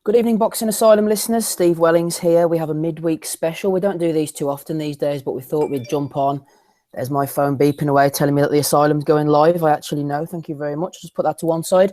Good evening, Boxing Asylum listeners. Steve Wellings here. We have a midweek special. We don't do these too often these days, but we thought we'd jump on. There's my phone beeping away, telling me that the Asylum's going live. I actually know. Thank you very much. Just put that to one side.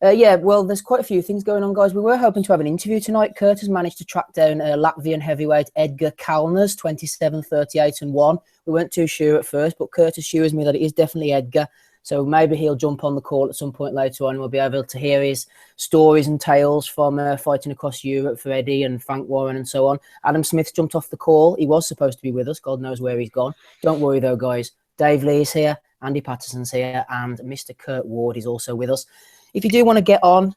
Well, there's quite a few things going on, guys. We were hoping to have an interview tonight. Kurt has managed to track down Latvian heavyweight Edgar Kalnas, 27, 38 and 1. We weren't too sure at first, but Kurt assures me that it is definitely Edgar. So maybe he'll jump on the call at some point later on and we'll be able to hear his stories and tales from fighting across Europe for Eddie and Frank Warren and so on. Adam Smith's jumped off the call. He was supposed to be with us. God knows where he's gone. Don't worry though, guys. Dave Lee is here. Andy Patterson's here. And Mr. Kurt Ward is also with us. If you do want to get on,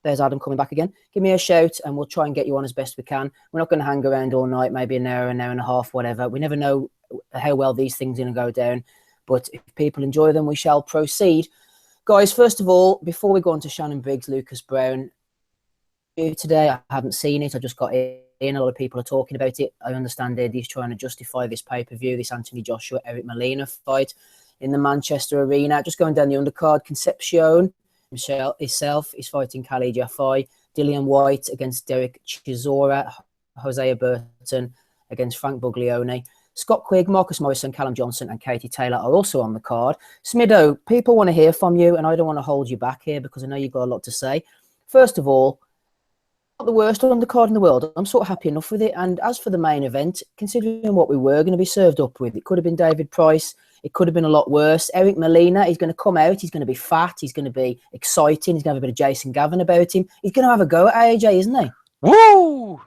there's Adam coming back again. Give me a shout and we'll try and get you on as best we can. We're not going to hang around all night, maybe an hour and a half, whatever. We never know how well these things are going to go down. But if people enjoy them, we shall proceed. Guys, first of all, before we go on to Shannon Briggs, Lucas Brown, today, I haven't seen it. I just got in. A lot of people are talking about it. I understand Eddie's trying to justify this pay-per-view, this Anthony Joshua, Eric Molina fight in the Manchester Arena. Just going down the undercard, Concepcion himself is fighting Khalid Jafai, Dillian White against Derek Chisora, Hosea Burton against Frank Buglioni. Scott Quigg, Marcus Morrison, Callum Johnson and Katie Taylor are also on the card. Smido, people want to hear from you and I don't want to hold you back here because I know you've got a lot to say. First of all, not the worst undercard in the world. I'm sort of happy enough with it. And as for the main event, considering what we were going to be served up with, it could have been David Price. It could have been a lot worse. Eric Molina, he's going to come out. He's going to be fat. He's going to be exciting. He's going to have a bit of Jason Gavin about him. He's going to have a go at AJ, isn't he? Woo!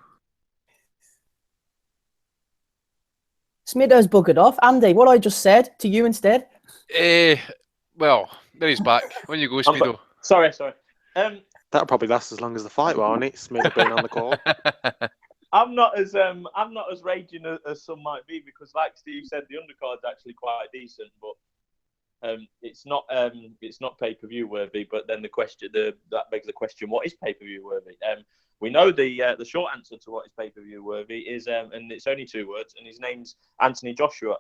Smido's buggered off. Andy, what I just said to you instead. Well, there he's back. When you go, Smido. Sorry. That'll probably last as long as the fight, won't it? Smido being on the call. I'm not as raging as some might be because, like Steve said, the undercard's actually quite decent, but it's not pay-per-view worthy. But then that begs the question: what is pay-per-view worthy? We know the short answer to what is pay-per-view worthy is, and it's only two words, and his name's Anthony Joshua.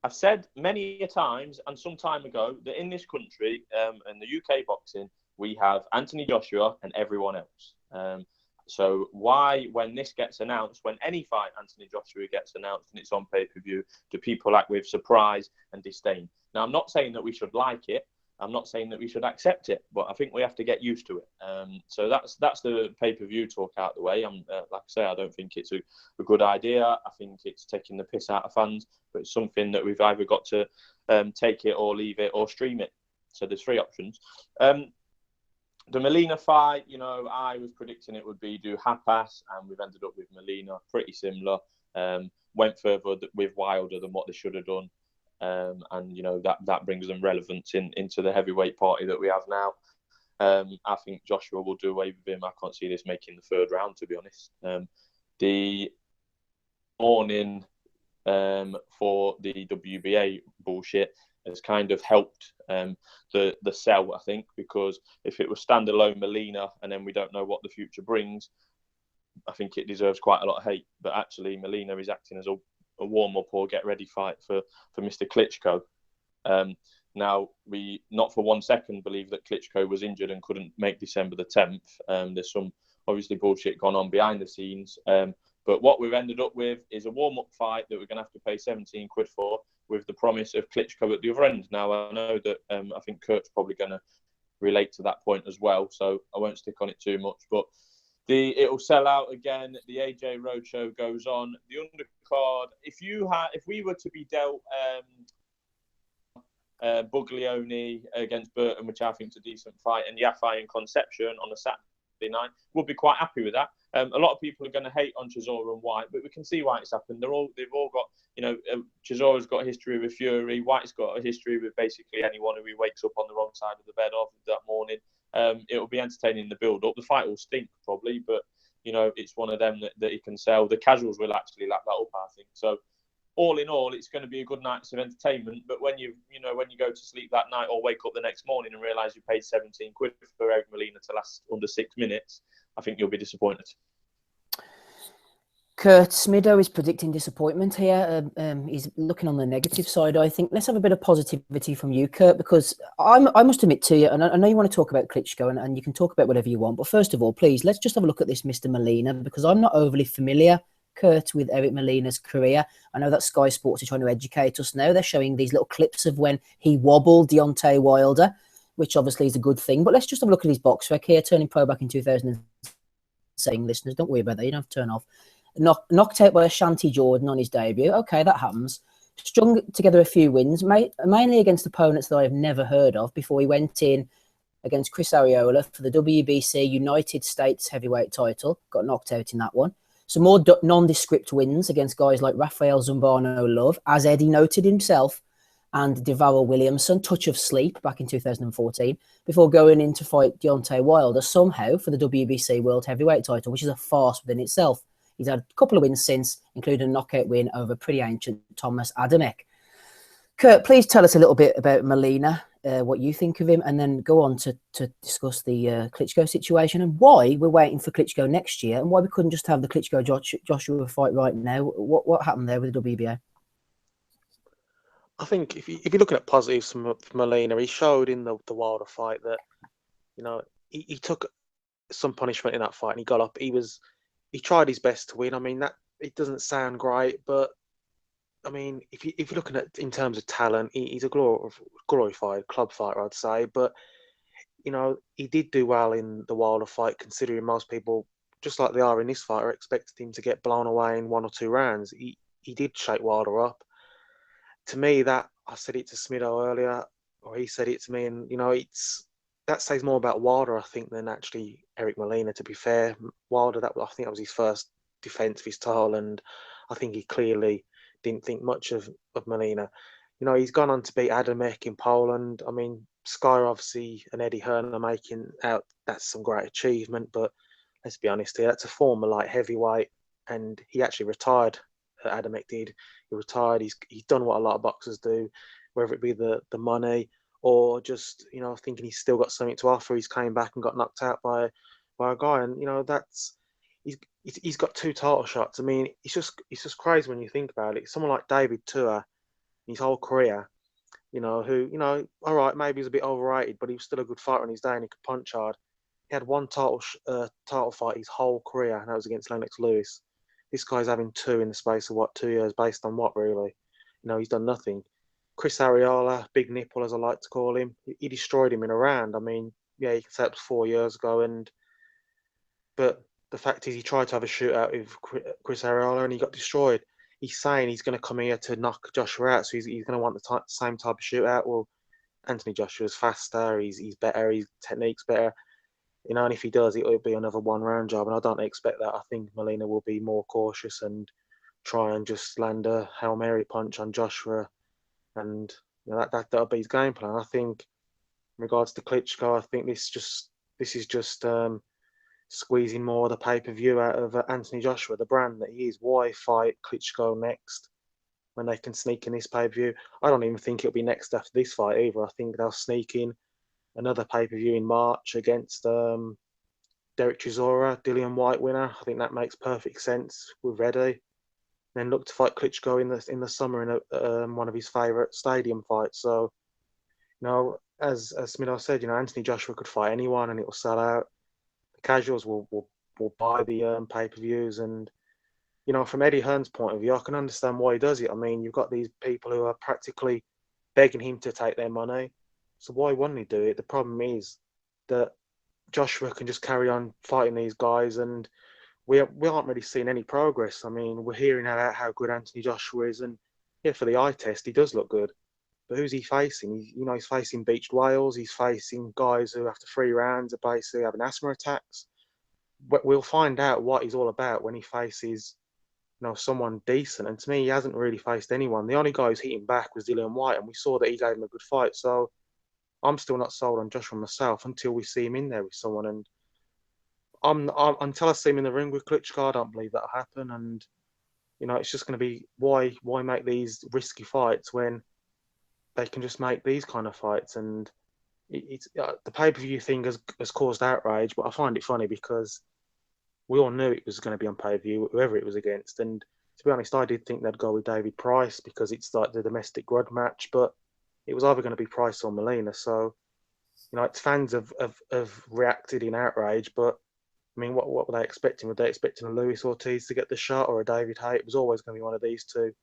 I've said many a times and some time ago that in this country and the UK boxing, we have Anthony Joshua and everyone else. So why, when this gets announced, when any fight Anthony Joshua gets announced and it's on pay-per-view, do people act with surprise and disdain? Now, I'm not saying that we should like it. I'm not saying that we should accept it, but I think we have to get used to it. So that's the pay-per-view talk out the way. Like I say, I don't think it's a good idea. I think it's taking the piss out of fans, but it's something that we've either got to take it or leave it or stream it. So there's three options. The Molina fight, I was predicting it would be Duhaupas, and we've ended up with Molina, pretty similar. Went further with Wilder than what they should have done. And that brings them relevance into the heavyweight party that we have now. I think Joshua will do away with him. I can't see this making the third round, to be honest. The warning for the WBA bullshit has kind of helped the sell, I think, because if it was standalone Molina and then we don't know what the future brings, I think it deserves quite a lot of hate. But actually, Molina is acting as a warm-up or get-ready fight for Mr. Klitschko. Now, we not for 1 second believe that Klitschko was injured and couldn't make December the 10th. There's some obviously bullshit gone on behind the scenes. But what we've ended up with is a warm-up fight that we're going to have to pay 17 quid for, with the promise of Klitschko at the other end. Now, I know that I think Kurt's probably going to relate to that point as well, so I won't stick on it too much. But it'll sell out again. The AJ Roadshow goes on. The undercard, if we were to be dealt Buglioni against Burton, which I think is a decent fight, and Jafai and Concepcion on a Saturday night, we'll be quite happy with that. A lot of people are going to hate on Chisora and White, but we can see why it's happened. They've all got, Chisora's got a history with Fury. White's got a history with basically anyone who he wakes up on the wrong side of the bed of that morning. It'll be entertaining the build-up. The fight will stink probably, but it's one of them that he can sell. The casuals will actually lap that up, I think. So all in all, it's going to be a good night of entertainment. But when you go to sleep that night or wake up the next morning and realise you paid 17 quid for Eric Molina to last under 6 minutes, I think you'll be disappointed. Kurt Smido is predicting disappointment here. He's looking on the negative side, I think. Let's have a bit of positivity from you, Kurt, because I must admit to you, and I know you want to talk about Klitschko, and you can talk about whatever you want, but first of all, please, let's just have a look at this Mr. Molina, because I'm not overly familiar, Kurt, with Eric Molina's career. I know that Sky Sports is trying to educate us now. They're showing these little clips of when he wobbled Deontay Wilder, which obviously is a good thing, but let's just have a look at his box rec here, turning pro back in 2000. Saying listeners, don't worry about that, you don't have to turn off. Knocked out by Ashanti Jordan on his debut. Okay, that happens. Strung together a few wins, mainly against opponents that I've never heard of, before he went in against Chris Arreola for the WBC United States heavyweight title. Got knocked out in that one. Some more nondescript wins against guys like Rafael Zumbano Love, as Eddie noted himself, and Devarel Williamson, touch of sleep, back in 2014, before going in to fight Deontay Wilder somehow for the WBC World Heavyweight title, which is a farce within itself. He's had a couple of wins since, including a knockout win over pretty ancient Thomas Adamek. Kurt, please tell us a little bit about Molina, what you think of him, and then go on to discuss the Klitschko situation and why we're waiting for Klitschko next year and why we couldn't just have the Klitschko-Joshua fight right now. What happened there with the WBA? I think if you're looking at positives from Molina, he showed in the Wilder fight that, he took some punishment in that fight and he got up. He tried his best to win. I mean, that it doesn't sound great, but I mean, if you're looking at in terms of talent, he's a glorified club fighter, I'd say. But he did do well in the Wilder fight, considering most people, just like they are in this fight, are expecting him to get blown away in 1 or 2 rounds. He did shake Wilder up. To me, that I said it to Smido earlier, or he said it to me, and that says more about Wilder, I think, than actually Eric Molina. To be fair, Wilder, I think that was his first defence of his title, and I think he clearly didn't think much of Molina. He's gone on to beat Adamek in Poland. I mean, Sky obviously and Eddie Hearn are making out that's some great achievement, but let's be honest here, that's a former light heavyweight, and he actually retired. Adamek did. He retired. He's done what a lot of boxers do, whether it be the money or just thinking he's still got something to offer. He's came back and got knocked out by a guy, and he's got 2 title shots. I mean, it's just crazy when you think about it. Someone like David Tua, his whole career, who all right, maybe he's a bit overrated, but he was still a good fighter in his day and he could punch hard. He had 1 title fight his whole career, and that was against Lennox Lewis. This guy's having 2 in the space of 2 years, based on what really? He's done nothing. Chris Arreola, Big Nipple as I like to call him, he destroyed him in a round. I mean, yeah, you can say it was 4 years ago, but the fact is he tried to have a shootout with Chris Arreola and he got destroyed. He's saying he's going to come here to knock Joshua out, so he's going to want the same type of shootout. Well, Anthony Joshua's faster, he's better, his technique's better. And if he does, it'll be another 1-round job, and I don't expect that. I think Molina will be more cautious and try and just land a Hail Mary punch on Joshua, and that'll be his game plan. I think, in regards to Klitschko, I think this is just squeezing more of the pay-per-view out of Anthony Joshua, the brand that he is. Why fight Klitschko next when they can sneak in this pay-per-view? I don't even think it'll be next after this fight either. I think they'll sneak in another pay-per-view in March against Derek Chisora, Dillian White winner. I think that makes perfect sense. We're ready. Then look to fight Klitschko in the summer in one of his favourite stadium fights. So, as Smido said, Anthony Joshua could fight anyone and it will sell out. The casuals will buy the pay-per-views, and from Eddie Hearn's point of view, I can understand why he does it. I mean, you've got these people who are practically begging him to take their money. So why wouldn't he do it? The problem is that Joshua can just carry on fighting these guys, and we aren't really seeing any progress. I mean, we're hearing about how good Anthony Joshua is, and yeah, for the eye test, he does look good. But who's he facing? He's facing beached whales. He's facing guys who after 3 rounds are basically having asthma attacks. But we'll find out what he's all about when he faces someone decent. And to me, he hasn't really faced anyone. The only guy who's hitting back was Dillian White, and we saw that he gave him a good fight. So I'm still not sold on Joshua myself until we see him in there with someone. And until I see him in the ring with Klitschko, I don't believe that'll happen. And it's just going to be why make these risky fights when they can just make these kind of fights. And it's the pay-per-view thing has caused outrage, but I find it funny because we all knew it was going to be on pay-per-view, whoever it was against. And to be honest, I did think they'd go with David Price because it's like the domestic grudge match, but it was either going to be Price or Molina. So, its fans have reacted in outrage, but I mean, what were they expecting? Were they expecting a Luis Ortiz to get the shot or a David Hay? It was always going to be one of these two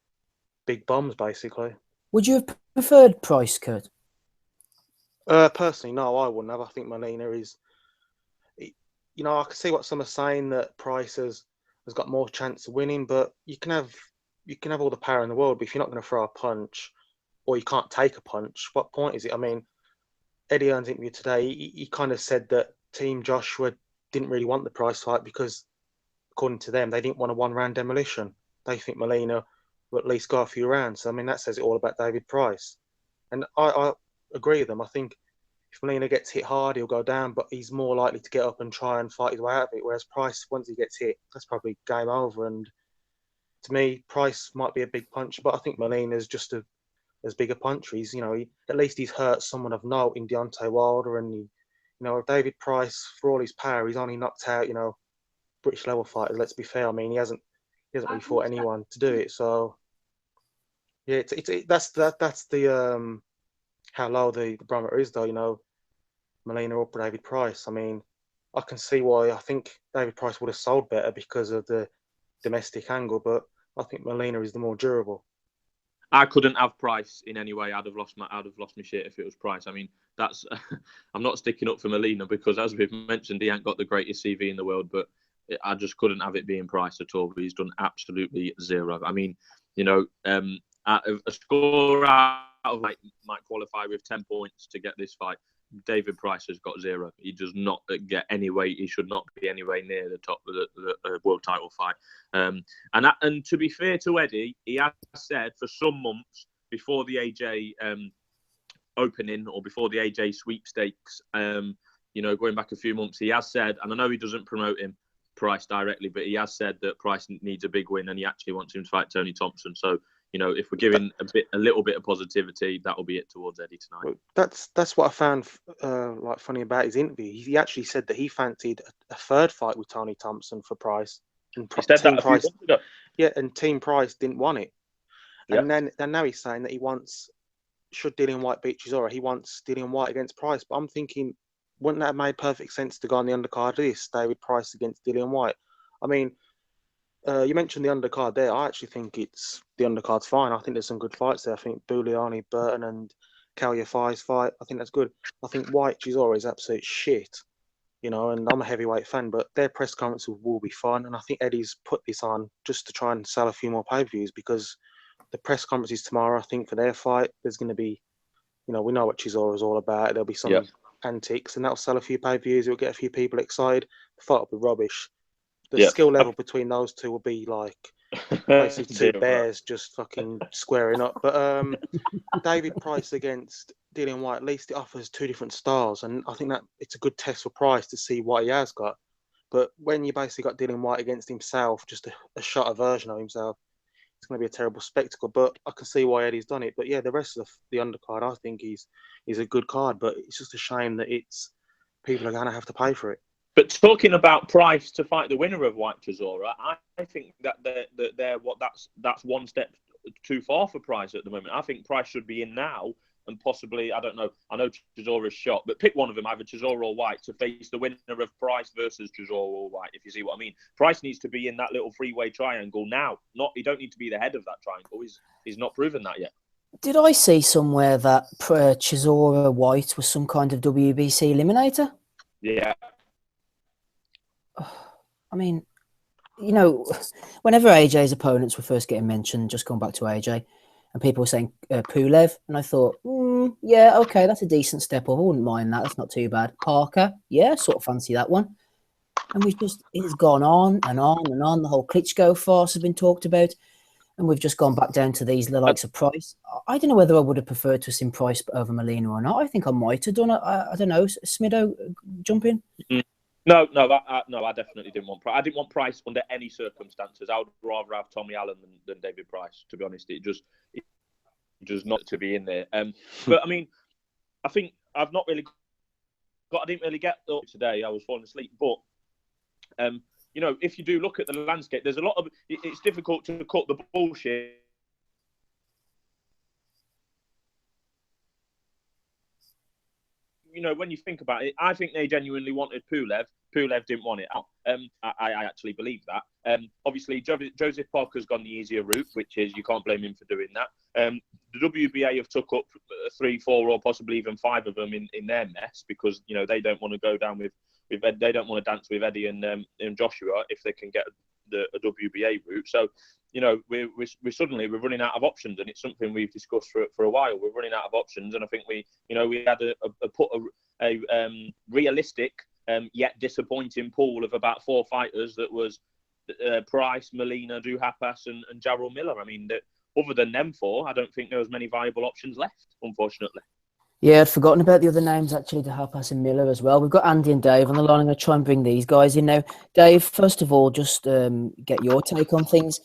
big bombs, basically. Would you have preferred Price, Kurt? Personally, no, I wouldn't have. I think Molina is... I can see what some are saying, that Price has got more chance of winning, but you can have all the power in the world, but if you're not going to throw a punch or you can't take a punch, what point is it? I mean, Eddie Hearn's interview today, he kind of said that Team Joshua didn't really want the Price fight because, according to them, they didn't want a one-round demolition. They think Molina will at least go a few rounds. So, I mean, that says it all about David Price. And I agree with them. I think if Molina gets hit hard, he'll go down, but he's more likely to get up and try and fight his way out of it. Whereas Price, once he gets hit, that's probably game over. And to me, Price might be a big puncher, but I think Molina's just as big a puncher. He's, at least he's hurt someone of note in Deontay Wilder, and David Price, for all his power, he's only knocked out, British level fighters. Let's be fair. I mean, he hasn't really fought anyone to do it. So yeah, that's the how low the barometer is, though. Molina or David Price. I mean, I can see why I think David Price would have sold better because of the domestic angle, but I think Molina is the more durable. I couldn't have Price in any way. I'd have lost my shit if it was Price. I mean, that's I'm not sticking up for Molina because, as we've mentioned, he ain't got the greatest CV in the world, but I just couldn't have it being Price at all. But he's done absolutely zero. I mean, a score out of might qualify with 10 points to get this fight. David Price has got zero. He does not get anyway. He should not be anywhere near the top of the world title fight. And to be fair to Eddie, he has said for some months before the AJ opening or before the AJ sweepstakes, going back a few months, he has said, and I know he doesn't promote him, Price, directly, but he has said that Price needs a big win and he actually wants him to fight Tony Thompson. So, if we're giving a little bit of positivity, that'll be it towards Eddie tonight. That's what I found funny about his interview. He actually said that he fancied a third fight with Tony Thompson for Price, and he said that a few months ago. Yeah, and Team Price didn't want it. Yeah. And then now he's saying that he wants, should Dillian Whyte beat Chisora, he wants Dillian Whyte against Price. But I'm thinking, wouldn't that have made perfect sense to go on the undercard of this, David Price against Dillian Whyte? I mean, you mentioned the undercard there. I actually think the undercard's fine. I think there's some good fights there. I think Bouliani, Burton and Kalya Fai's fight, I think that's good. I think Whyte Chisora is absolute shit, and I'm a heavyweight fan, but their press conferences will be fun. And I think Eddie's put this on just to try and sell a few more pay-per-views, because the press conferences tomorrow, I think, for their fight, there's going to be, we know what Chisora is all about. There'll be some antics, and that'll sell a few pay-per-views. It'll get a few people excited. The fight will be rubbish. The skill level between those two will be like basically two bears just fucking squaring up. But David Price against Dillian Whyte, at least it offers two different styles, and I think that it's a good test for Price to see what he has got. But when you basically got Dillian Whyte against himself, just a shorter version of himself, it's going to be a terrible spectacle. But I can see why Eddie's done it. But yeah, the rest of the undercard, I think is a good card. But it's just a shame that people are going to have to pay for it. But talking about Price to fight the winner of Whyte Chisora, I think that that's one step too far for Price at the moment. I think Price should be in now and possibly, I don't know, I know Chisora's shot, but pick one of them, either Chisora or Whyte, to face the winner of Price versus Chisora or Whyte, if you see what I mean. Price needs to be in that little three-way triangle now. He don't need to be the head of that triangle. He's not proven that yet. Did I see somewhere that Chisora Whyte was some kind of WBC eliminator? Yeah. I mean, whenever AJ's opponents were first getting mentioned, just going back to AJ, and people were saying Pulev, and I thought, yeah, okay, that's a decent step up. I wouldn't mind that. That's not too bad. Parker, yeah, sort of fancy that one. And it's gone on and on and on. The whole Klitschko farce has been talked about, and we've just gone back down to the likes of Price. I don't know whether I would have preferred to have seen Price over Molina or not. I think I might have done it. I don't know. Smido, jump in. Mm-hmm. No, I definitely didn't want Price. I didn't want Price under any circumstances. I would rather have Tommy Allen than David Price, to be honest. It just not to be in there. But I mean, I think I didn't really get up today. I was falling asleep. But you know, if you do look at the landscape, there's a lot of. It's difficult to cut the bullshit. You know, when you think about it, I think they genuinely wanted Pulev. Pulev didn't want it out. I actually believe that. Obviously, Joseph Parker's gone the easier route, which is you can't blame him for doing that. The WBA have took up 3, 4, or possibly even 5 of them in their mess because, you know, they don't want to go down with they don't want to dance with Eddie and Joshua if they can get a WBA route. So, you know, we're running out of options, and it's something we've discussed for a while. We're running out of options, and I think we had a realistic yet disappointing pool of about 4 fighters that was Price, Molina, Duhaupas, and Jarrell Miller. I mean, other than them 4, I don't think there was many viable options left, unfortunately. Yeah, I'd forgotten about the other names, actually, Duhaupas and Miller as well. We've got Andy and Dave on the line. I'm going to try and bring these guys in now. Dave, first of all, just get your take on things.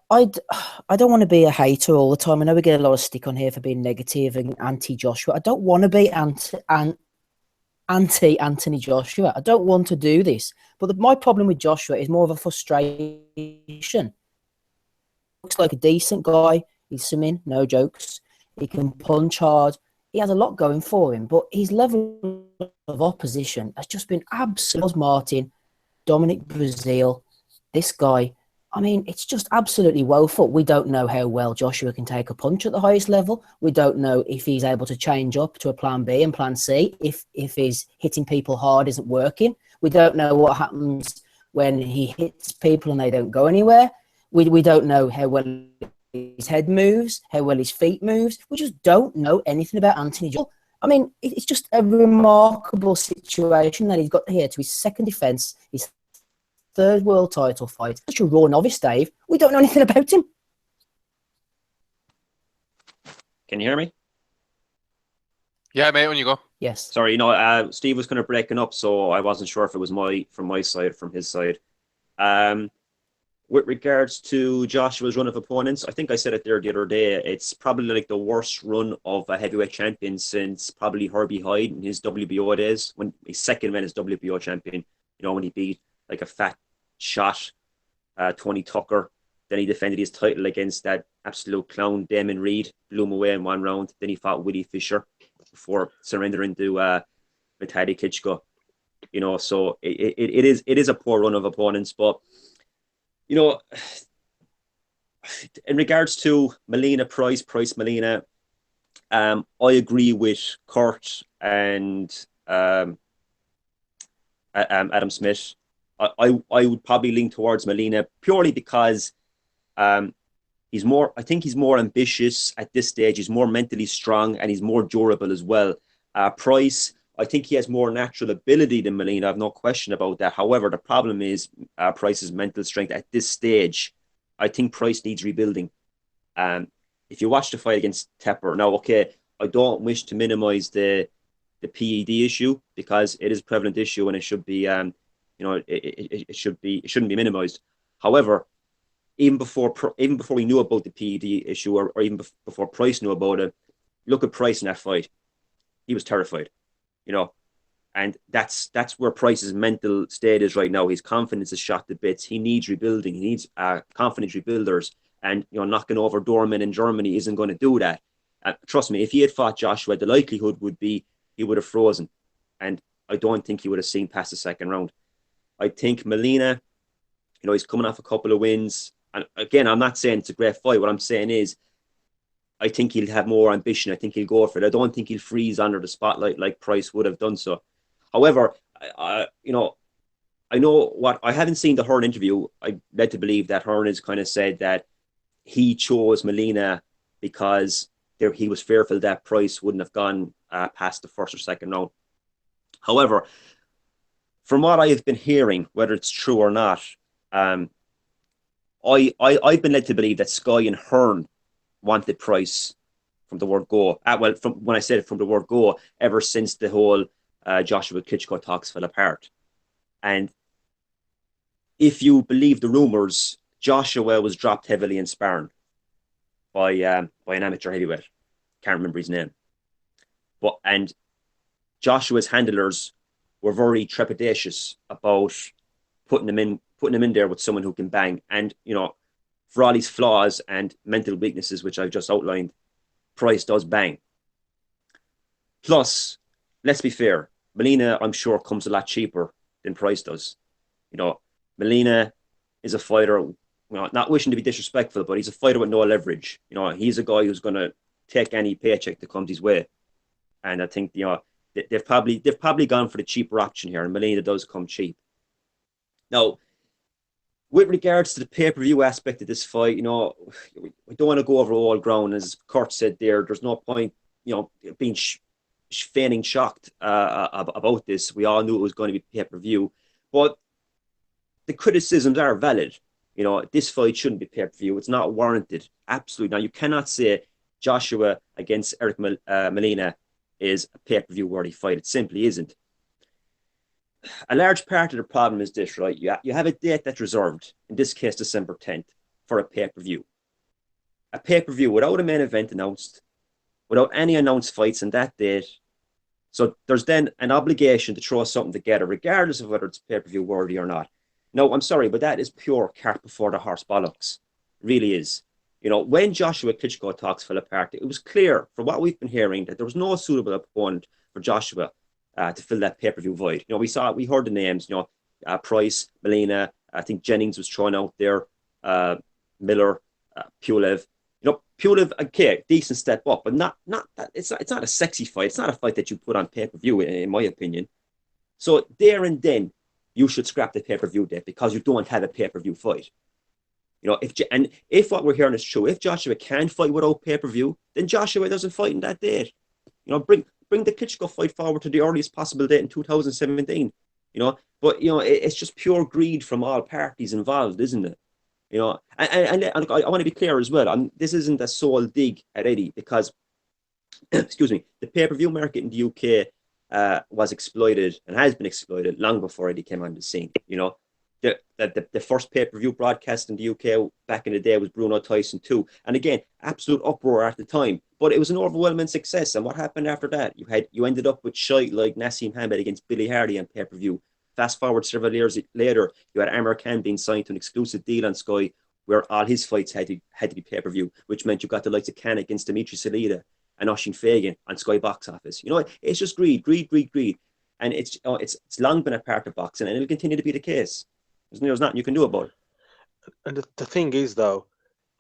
I don't want to be a hater all the time. I know we get a lot of stick on here for being negative and anti-Joshua. I don't want to be anti-Anthony Joshua. I don't want to do this. But my problem with Joshua is more of a frustration. Looks like a decent guy. He's swimming, no jokes. He can punch hard. He has a lot going for him, but his level of opposition has just been absolute. Martin, Dominic Brazil, this guy. I mean, it's just absolutely woeful. We don't know how well Joshua can take a punch at the highest level. We don't know if he's able to change up to a plan B and plan C, if his hitting people hard isn't working. We don't know what happens when he hits people and they don't go anywhere. We don't know how well his head moves, how well his feet moves. We just don't know anything about Anthony Joshua. I mean, it's just a remarkable situation that he's got here to his second defence, his 3rd world title fight. Such a raw novice, Dave. We don't know anything about him. Can you hear me? Yeah, mate, when you go. Yes. Sorry, Steve was kind of breaking up, so I wasn't sure if it was from my side or from his side. With regards to Joshua's run of opponents, I think I said it there the other day, it's probably like the worst run of a heavyweight champion since probably Herbie Hyde in his WBO days, when his second win as WBO champion, you know, when he beat like a fat shot Tony Tucker. Then he defended his title against that absolute clown Damon Reed, blew him away in 1 round. Then he fought Willie Fisher before surrendering to Vitaly Klitschko. You know, so it is a poor run of opponents, but you know, in regards to Molina, Price, Molina, I agree with Kurt and Adam Smith. I would probably lean towards Molina purely because I think he's more ambitious at this stage. He's more mentally strong and he's more durable as well. Price, I think he has more natural ability than Molina. I have no question about that. However, the problem is Price's mental strength at this stage. I think Price needs rebuilding. If you watch the fight against Tepper, now, okay, I don't wish to minimize the PED issue because it is a prevalent issue and it should be, it shouldn't be minimized. However, even before we knew about the PED issue or even before Price knew about it, look at Price in that fight. He was terrified. You know, and that's where Price's mental state is right now. His confidence is shot to bits. He needs rebuilding. He needs confidence rebuilders. And, you know, knocking over Dorman in Germany isn't going to do that. Trust me, if he had fought Joshua, the likelihood would be he would have frozen. And I don't think he would have seen past the 2nd round. I think Molina, you know, he's coming off a couple of wins. And again, I'm not saying it's a great fight. What I'm saying is, I think he'll have more ambition. I think he'll go for it. I don't think he'll freeze under the spotlight like Price would have done so. However, I know what I haven't seen the Hearn interview. I led to believe that Hearn has kind of said that he chose Molina because he was fearful that Price wouldn't have gone past the 1st or 2nd round. However, from what I have been hearing, whether it's true or not, I've been led to believe that Sky and Hearn wanted Price from the word go. From when I said it from the word go, ever since the whole Joshua Klitschko talks fell apart. And if you believe the rumors, Joshua was dropped heavily in sparring by an amateur heavyweight. Can't remember his name. And Joshua's handlers were very trepidatious about putting him in putting him in there with someone who can bang. And, for all his flaws and mental weaknesses, which I've just outlined, Price does bang. Plus, let's be fair, Molina, I'm sure, comes a lot cheaper than Price does. Molina is a fighter, not wishing to be disrespectful, but he's a fighter with no leverage. He's a guy who's going to take any paycheck that comes his way. And I think, they've probably gone for the cheaper option here, and Molina does come cheap. Now, with regards to the pay-per-view aspect of this fight, we don't want to go over all ground. As Kurt said there's no point, being feigning shocked about this. We all knew it was going to be pay-per-view. But the criticisms are valid. This fight shouldn't be pay-per-view. It's not warranted. Absolutely. Now, you cannot say Joshua against Eric Molina is a pay-per-view worthy fight. It simply isn't. A large part of the problem is this, right? You have a date that's reserved, in this case, December 10th, for a pay-per-view. A pay-per-view without a main event announced, without any announced fights on that date. So there's then an obligation to throw something together, regardless of whether it's pay-per-view worthy or not. No, I'm sorry, but that is pure cart before the horse bollocks. It really is. When Joshua Klitschko talks fell apart, it was clear from what we've been hearing that there was no suitable opponent for Joshua to fill that pay-per-view void. We heard the names, Price, Molina, I think Jennings was thrown out there, Miller, Pulev. Pulev, okay, decent step up, but not that. It's not a sexy fight. It's not a fight that you put on pay-per-view, in my opinion. So there and then, you should scrap the pay-per-view date because you don't have a pay-per-view fight. If what we're hearing is true, if Joshua can fight without pay-per-view, then Joshua doesn't fight in that date. Bring the Klitschko fight forward to the earliest possible date in 2017. But it's just pure greed from all parties involved, isn't it? And I want to be clear as well. This isn't a sole dig at Eddie because, excuse me, the pay-per-view market in the UK was exploited and has been exploited long before Eddie came on the scene. The first pay-per-view broadcast in the UK back in the day was Bruno Tyson 2. And again, absolute uproar at the time. But it was an overwhelming success. And what happened after that? You ended up with shite like Nassim Hamed against Billy Hardy on pay-per-view. Fast forward several years later, you had Amir Khan being signed to an exclusive deal on Sky where all his fights had to be pay-per-view, which meant you got the likes of Khan against Dimitri Salida and Oshin Fagan on Sky Box Office. It's just greed. And it's long been a part of boxing, and it'll continue to be the case. There's nothing you can do about it. And the thing is, though,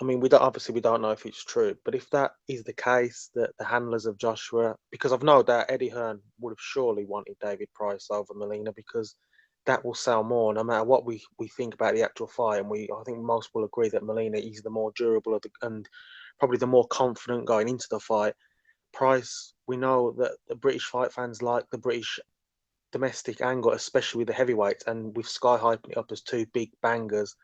we don't know if it's true, but if that is the case, that the handlers of Joshua, because I've no doubt Eddie Hearn would have surely wanted David Price over Molina because that will sell more no matter what we think about the actual fight. And I think most will agree that Molina is the more durable and probably the more confident going into the fight. Price, we know that the British fight fans like the British domestic angle, especially with the heavyweights, and with Sky hyping it up as two big bangers,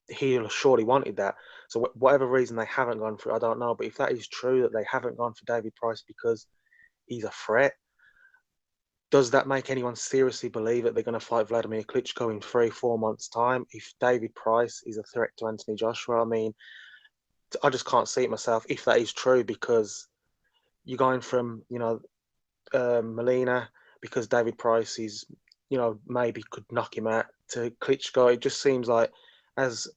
he'll surely wanted that. So whatever reason they haven't gone for it, I don't know. But if that is true, that they haven't gone for David Price because he's a threat, does that make anyone seriously believe that they're going to fight Vladimir Klitschko in 3-4 months' time? If David Price is a threat to Anthony Joshua, I just can't see it myself if that is true, because you're going from, Molina, because David Price is, maybe could knock him out, to Klitschko. It just seems like, as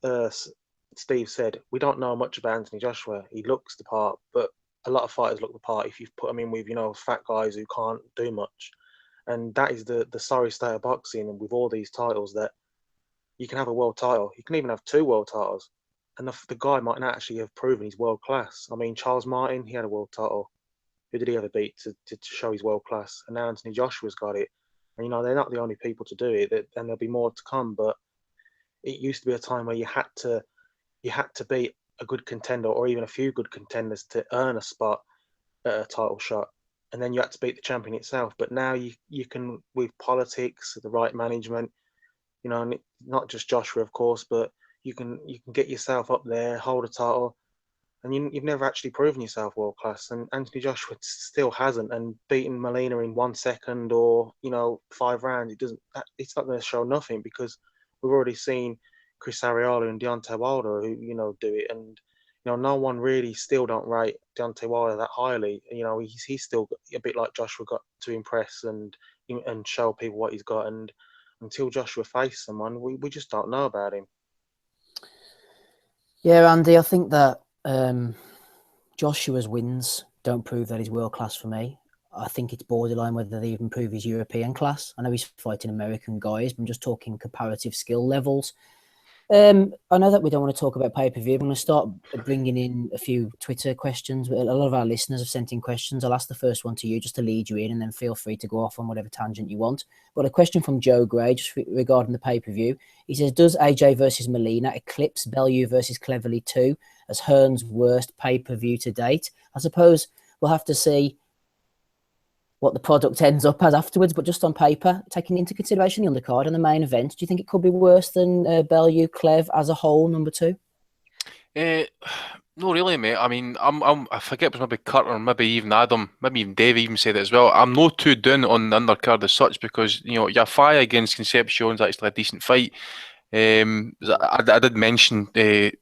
Steve said, we don't know much about Anthony Joshua. He looks the part, but a lot of fighters look the part if you put him in with, fat guys who can't do much. And that is the sorry state of boxing, and with all these titles, that you can have a world title. You can even have 2 world titles. And the guy might not actually have proven he's world class. Charles Martin, he had a world title. Who did he ever beat to show he's world class? And now Anthony Joshua's got it. And, they're not the only people to do it, and there'll be more to come. But it used to be a time where you had to beat a good contender or even a few good contenders to earn a spot at a title shot. And then you had to beat the champion itself. But now you can, with politics, the right management, not just Joshua, of course, but you can get yourself up there, hold a title, and you've never actually proven yourself world class. And Anthony Joshua still hasn't. And beating Molina in 1 second or 5 rounds, it's not going to show nothing, because we've already seen Chris Arreola and Deontay Wilder who do it, and no one really still don't rate Deontay Wilder that highly. He's still a bit like Joshua, got to impress and show people what he's got. And until Joshua faced someone, we just don't know about him. Yeah, Andy, I think that Joshua's wins don't prove that he's world class for me. I think it's borderline whether they even prove his European class. I know he's fighting American guys, but I'm just talking comparative skill levels. I know that we don't want to talk about pay-per-view. I'm going to start bringing in a few Twitter questions. A lot of our listeners have sent in questions. I'll ask the first one to you just to lead you in, and then feel free to go off on whatever tangent you want. But a question from Joe Gray, just regarding the pay-per-view. He says, does AJ versus Molina eclipse Bellew versus Cleverly 2 as Hearn's worst pay-per-view to date? I suppose we'll have to see what the product ends up as afterwards, but just on paper, taking into consideration the undercard and the main event, do you think it could be worse than Bellew Clev as a whole, number 2? No, really, mate. I mean, I forget it was maybe Kurt or maybe even Adam, maybe even Dave even said it as well. I'm not too down on the undercard as such because, you know, your fight against Concepcion's actually a decent fight. I did mention a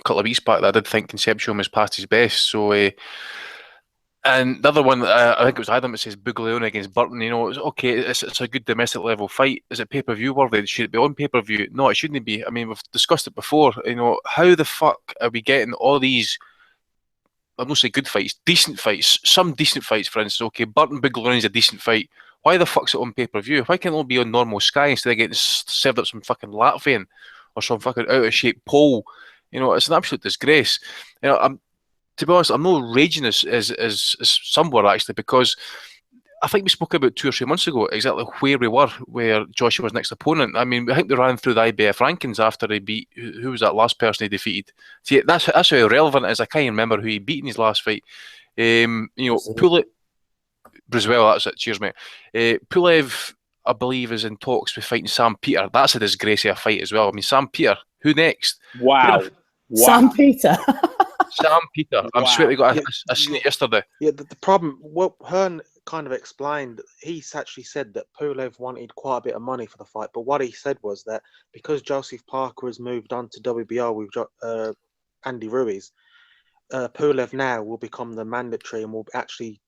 couple of weeks back that I did think Concepcion was past his best, so... And the other one, I think it was Adam that says Buglione against Burton. You know, it's okay. It's a good domestic level fight. Is it pay-per-view worthy? Should it be on pay-per-view? No, it shouldn't be. I mean, we've discussed it before. You know, how the fuck are we getting all these? I'm not saying good fights, decent fights. Some decent fights, for instance. Okay, Burton Buglione is a decent fight. Why the fuck's it on pay-per-view? Why can't it all be on normal Sky instead of getting served up some fucking Latvian or some fucking out of shape pole? You know, it's an absolute disgrace. You know, to be honest, I'm not raging as some were actually, because I think we spoke about 2 or 3 months ago exactly where we were, where Joshua's next opponent. I mean, I think they ran through the IBF rankings after he beat, who was that last person he defeated? See, that's how irrelevant it is. I can't even remember who he beat in his last fight. You know, Briswell, that's it. Cheers, mate. Pulev, I believe, is in talks with fighting Sam Peter. That's a disgrace of a fight as well. I mean, Sam Peter, who next? Wow. Sam Peter. Sam Peter. I'm swear to God, I seen it yesterday. Yeah, the problem, what Hearn kind of explained, he's actually said that Pulev wanted quite a bit of money for the fight, but what he said was that because Joseph Parker has moved on to WBO with Andy Ruiz, Pulev now will become the mandatory and will actually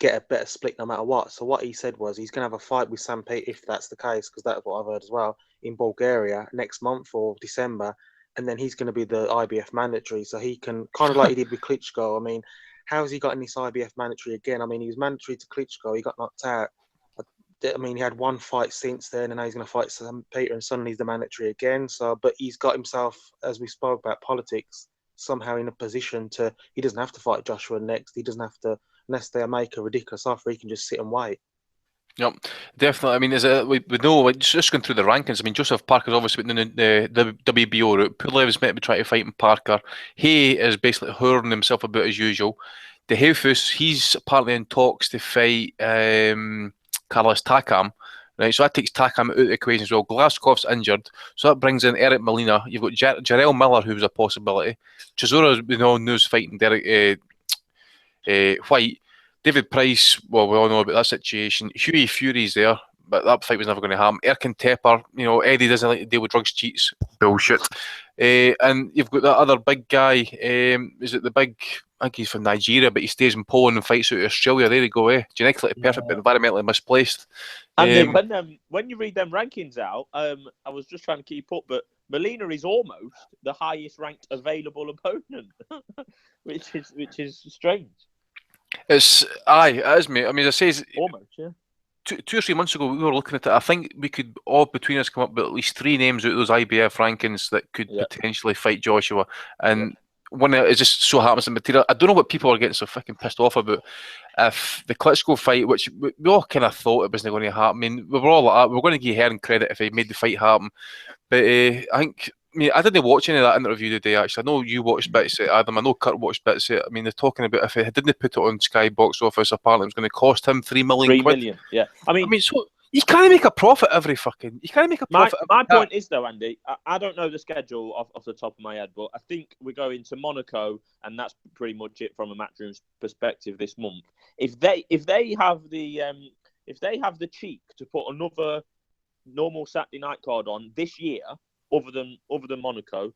get a better split no matter what. So what he said was he's going to have a fight with Sam Peter, if that's the case, because that's what I've heard as well, in Bulgaria next month or December. And then he's going to be the IBF mandatory, so he can, kind of like he did with Klitschko. I mean, how has he got in this IBF mandatory again? I mean, he was mandatory to Klitschko, he got knocked out. I mean, he had one fight since then, and now he's going to fight Sam Peter, and suddenly he's the mandatory again. So, but he's got himself, as we spoke about politics, somehow in a position to, he doesn't have to fight Joshua next. He doesn't have to, unless they make a ridiculous offer, he can just sit and wait. Yep, definitely. I mean, we know, like, just going through the rankings. I mean, Joseph Parker's obviously been in the WBO route. Pulev's meant to be trying to fight in Parker. He is basically whoring himself about as usual. De Heufus, he's apparently in talks to fight Carlos Takam. Right, so that takes Takam out of the equation as well. Glaskov's injured, so that brings in Eric Molina. You've got Jarrell Miller, who's a possibility. Chisora, we know, knows fighting Derek White. David Price, well, we all know about that situation. Hughie Fury's there, but that fight was never going to happen. Erkin Tepper, you know, Eddie doesn't like to deal with drugs, cheats. Bullshit. And you've got that other big guy. Is it the big, I think he's from Nigeria, but he stays in Poland and fights out of Australia. There you go, genetically perfect, but environmentally misplaced. And when you read them rankings out, I was just trying to keep up, but Molina is almost the highest ranked available opponent, which is strange. It is, mate. I mean, as I say, almost, yeah. 2 or 3 months ago, we were looking at it. I think we could all between us come up with at least 3 names out of those IBF rankings that could potentially fight Joshua. And one it just so happens in material. I don't know what people are getting so fucking pissed off about. If the Klitschko fight, which we all kind of thought it wasn't going to happen. I mean, we were all like that. We were going to give Hearn credit if he made the fight happen. But I think, I mean, I didn't watch any of that interview today, actually. I know you watched bits of it, Adam. I know Kurt watched bits of it. I mean, they're talking about if he didn't put it on Sky Box Office, apparently it was going to cost him 3 million quid. 3 million, yeah. I mean, so you can't make a profit every fucking... You can't make a profit My point is, though, Andy, I don't know the schedule off the top of my head, but I think we're going to Monaco, and that's pretty much it from a Matchroom's perspective this month. If they have the cheek to put another normal Saturday night card on this year, other than Monaco,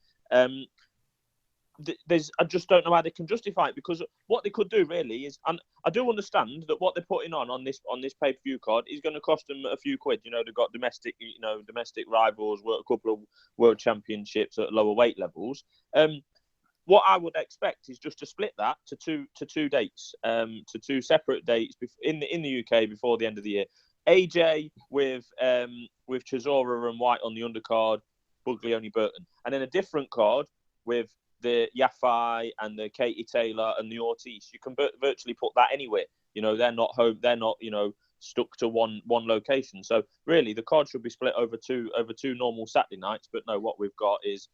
I just don't know how they can justify it, because what they could do really is, and I do understand that what they're putting on this pay-per-view card is going to cost them a few quid. They've got domestic rivals, a couple of world championships at lower weight levels. What I would expect is just to split that to two dates, to two separate dates in the UK before the end of the year. AJ with Chisora and White on the undercard, Buglioni Burton, and then a different card with the Yafai and the Katie Taylor and the Ortiz. You can virtually put that anywhere. They're not home. They're not stuck to one location. So really, the card should be split over two normal Saturday nights. But no, what we've got is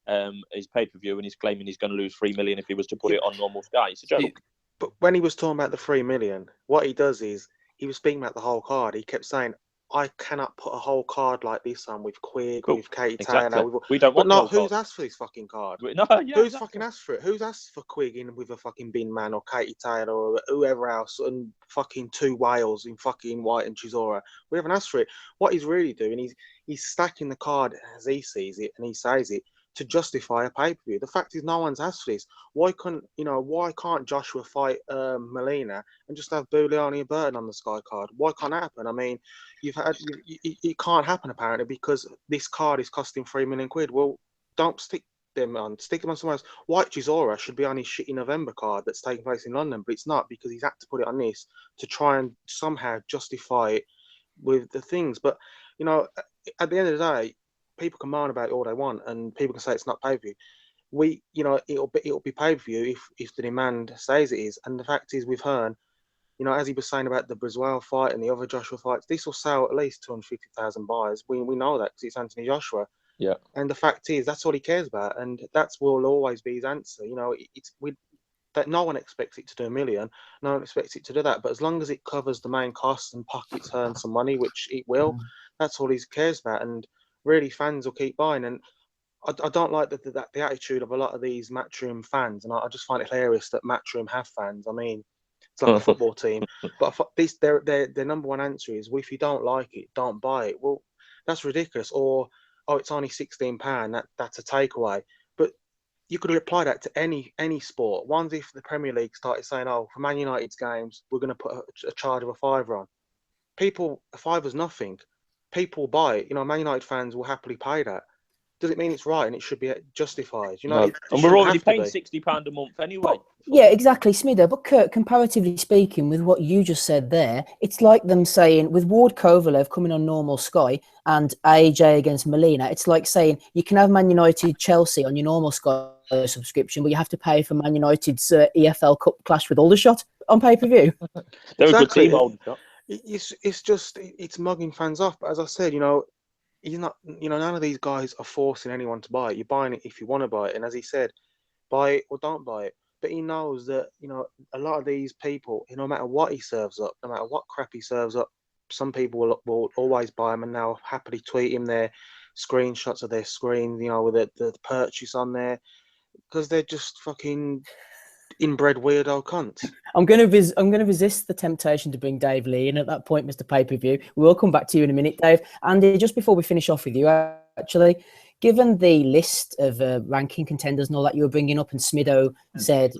pay-per-view, and he's claiming he's going to lose 3 million if he was to put it on normal Sky. It's a joke. But when he was talking about the 3 million, what he does is he was speaking about the whole card. He kept saying, I cannot put a whole card like this on with Quigg, with Katie Taylor. We don't want But who's asked for this fucking card? Who's fucking asked for it? Who's asked for Quigg in with a fucking bin man or Katie Taylor or whoever else and fucking 2 whales in fucking White and Chisora? We haven't asked for it. What he's really doing, he's stacking the card as he sees it and he says it to justify a pay-per-view. The fact is, no one's asked for this. Why can't Joshua fight Molina and just have Buglioni and Burton on the Sky card? Why can't that happen? I mean, it can't happen apparently because this card is costing 3 million quid. Well, don't stick them on somewhere else. White Chisora should be on his shitty November card that's taking place in London, but it's not, because he's had to put it on this to try and somehow justify it with the things. But at the end of the day, people can moan about it all they want, and people can say it's not pay-per-view. It'll be pay-per-view if the demand says it is. And the fact is, with Hearn, as he was saying about the Briswell fight and the other Joshua fights, this will sell at least 250,000 buys. We know that because it's Anthony Joshua. Yeah. And the fact is, that's all he cares about, and that will always be his answer. That no one expects it to do 1 million, no one expects it to do that. But as long as it covers the main costs and pockets Hearn some money, which it will, that's all he cares about. And really, fans will keep buying. And I don't like the attitude of a lot of these Matchroom fans, and I just find it hilarious that Matchroom have fans. I mean, it's like a football team, but their number one answer is, well, if you don't like it, don't buy it. Well, that's ridiculous. Or, it's only £16. That's a takeaway. But you could apply that to any sport. Once if the Premier League started saying, for Man United's games, we're going to put a charge of £5 on. People, £5 nothing. People buy it. Man United fans will happily pay that. Does it mean it's right and it should be justified? No. And we're already paying £60 a month anyway. Yeah, exactly, Smither. But Kurt, comparatively speaking, with what you just said there, it's like them saying, with Ward Kovalev coming on normal Sky and AJ against Molina, it's like saying you can have Man United Chelsea on your normal Sky subscription, but you have to pay for Man United's EFL Cup clash with Aldershot on pay-per-view. They're a good team, Aldershot. It's mugging fans off. But as I said, he's not, none of these guys are forcing anyone to buy it. You're buying it if you want to buy it. And as he said, buy it or don't buy it. But he knows that, a lot of these people, no matter what he serves up, no matter what crap he serves up, some people will always buy him and now happily tweet him their screenshots of their screen, with the purchase on there, because they're just fucking inbred weirdo cunts. I'm going to resist the temptation to bring Dave Lee in at that point, Mr. Pay-Per-View. We will come back to you in a minute, Dave. Andy, just before we finish off with you, actually, given the list of ranking contenders and all that you were bringing up, and Smido said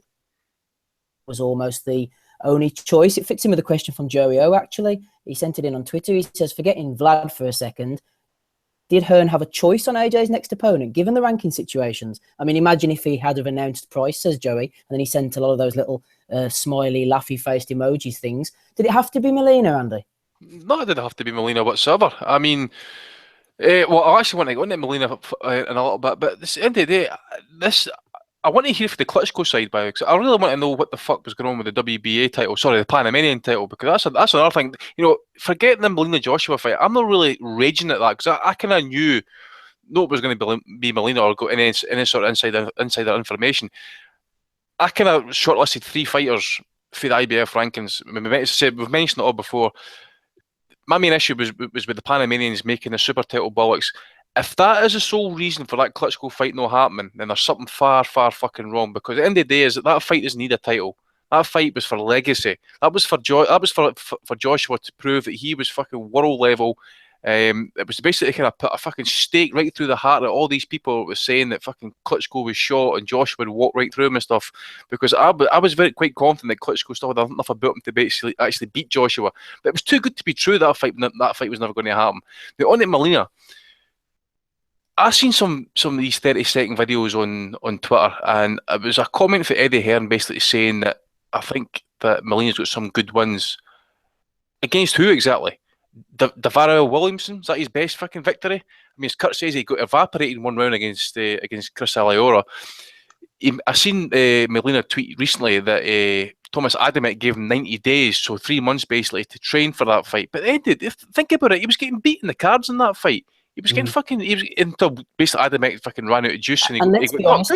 was almost the only choice, it fits in with a question from Joey O, actually. He sent it in on Twitter. He says, forgetting Vlad for a second, did Hearn have a choice on AJ's next opponent, given the ranking situations? I mean, imagine if he had have announced Price, says Joey, and then he sent a lot of those little smiley, laughy-faced emojis things. Did it have to be Molina, Andy? No, it didn't have to be Molina whatsoever. I mean, I actually want to go into Molina in a little bit, but at the end of the day, I want to hear from the Klitschko side, because I really want to know what the fuck was going on with the WBA title, the Panamanian title, because that's another thing. Forgetting the Molina Joshua fight, I'm not really raging at that, because I kind of knew no it was going to be Molina or go any sort of insider information. I kind of shortlisted 3 fighters for the IBF rankings. We've mentioned it all before. My main issue was with the Panamanians making the super title bollocks. If that is the sole reason for that Klitschko fight not happening, then there's something far, far fucking wrong. Because at the end of the day, that fight doesn't need a title. That fight was for legacy. That was for Joshua to prove that he was fucking world level It was basically kind of put a fucking stake right through the heart of all these people that was saying that fucking Klitschko was shot and Joshua would walk right through him and stuff. Because I was quite confident that Klitschko still had enough about him to basically actually beat Joshua. But it was too good to be true that fight was never going to happen. Now, on to Molina. I've seen some of these 30-second videos on Twitter, and it was a comment for Eddie Hearn basically saying that I think that Molina's got some good wins. Against who exactly? Devarel Williamson? Is that his best fucking victory? I mean, as Kurt says, he got evaporated in one round against Chris Aliora. I seen Molina tweet recently that Thomas Adamek gave him 90 days, so 3 months basically, to train for that fight. But think about it, he was getting beat in the cards in that fight. He was getting he was until basically Adamek fucking ran out of juice and let's be honest,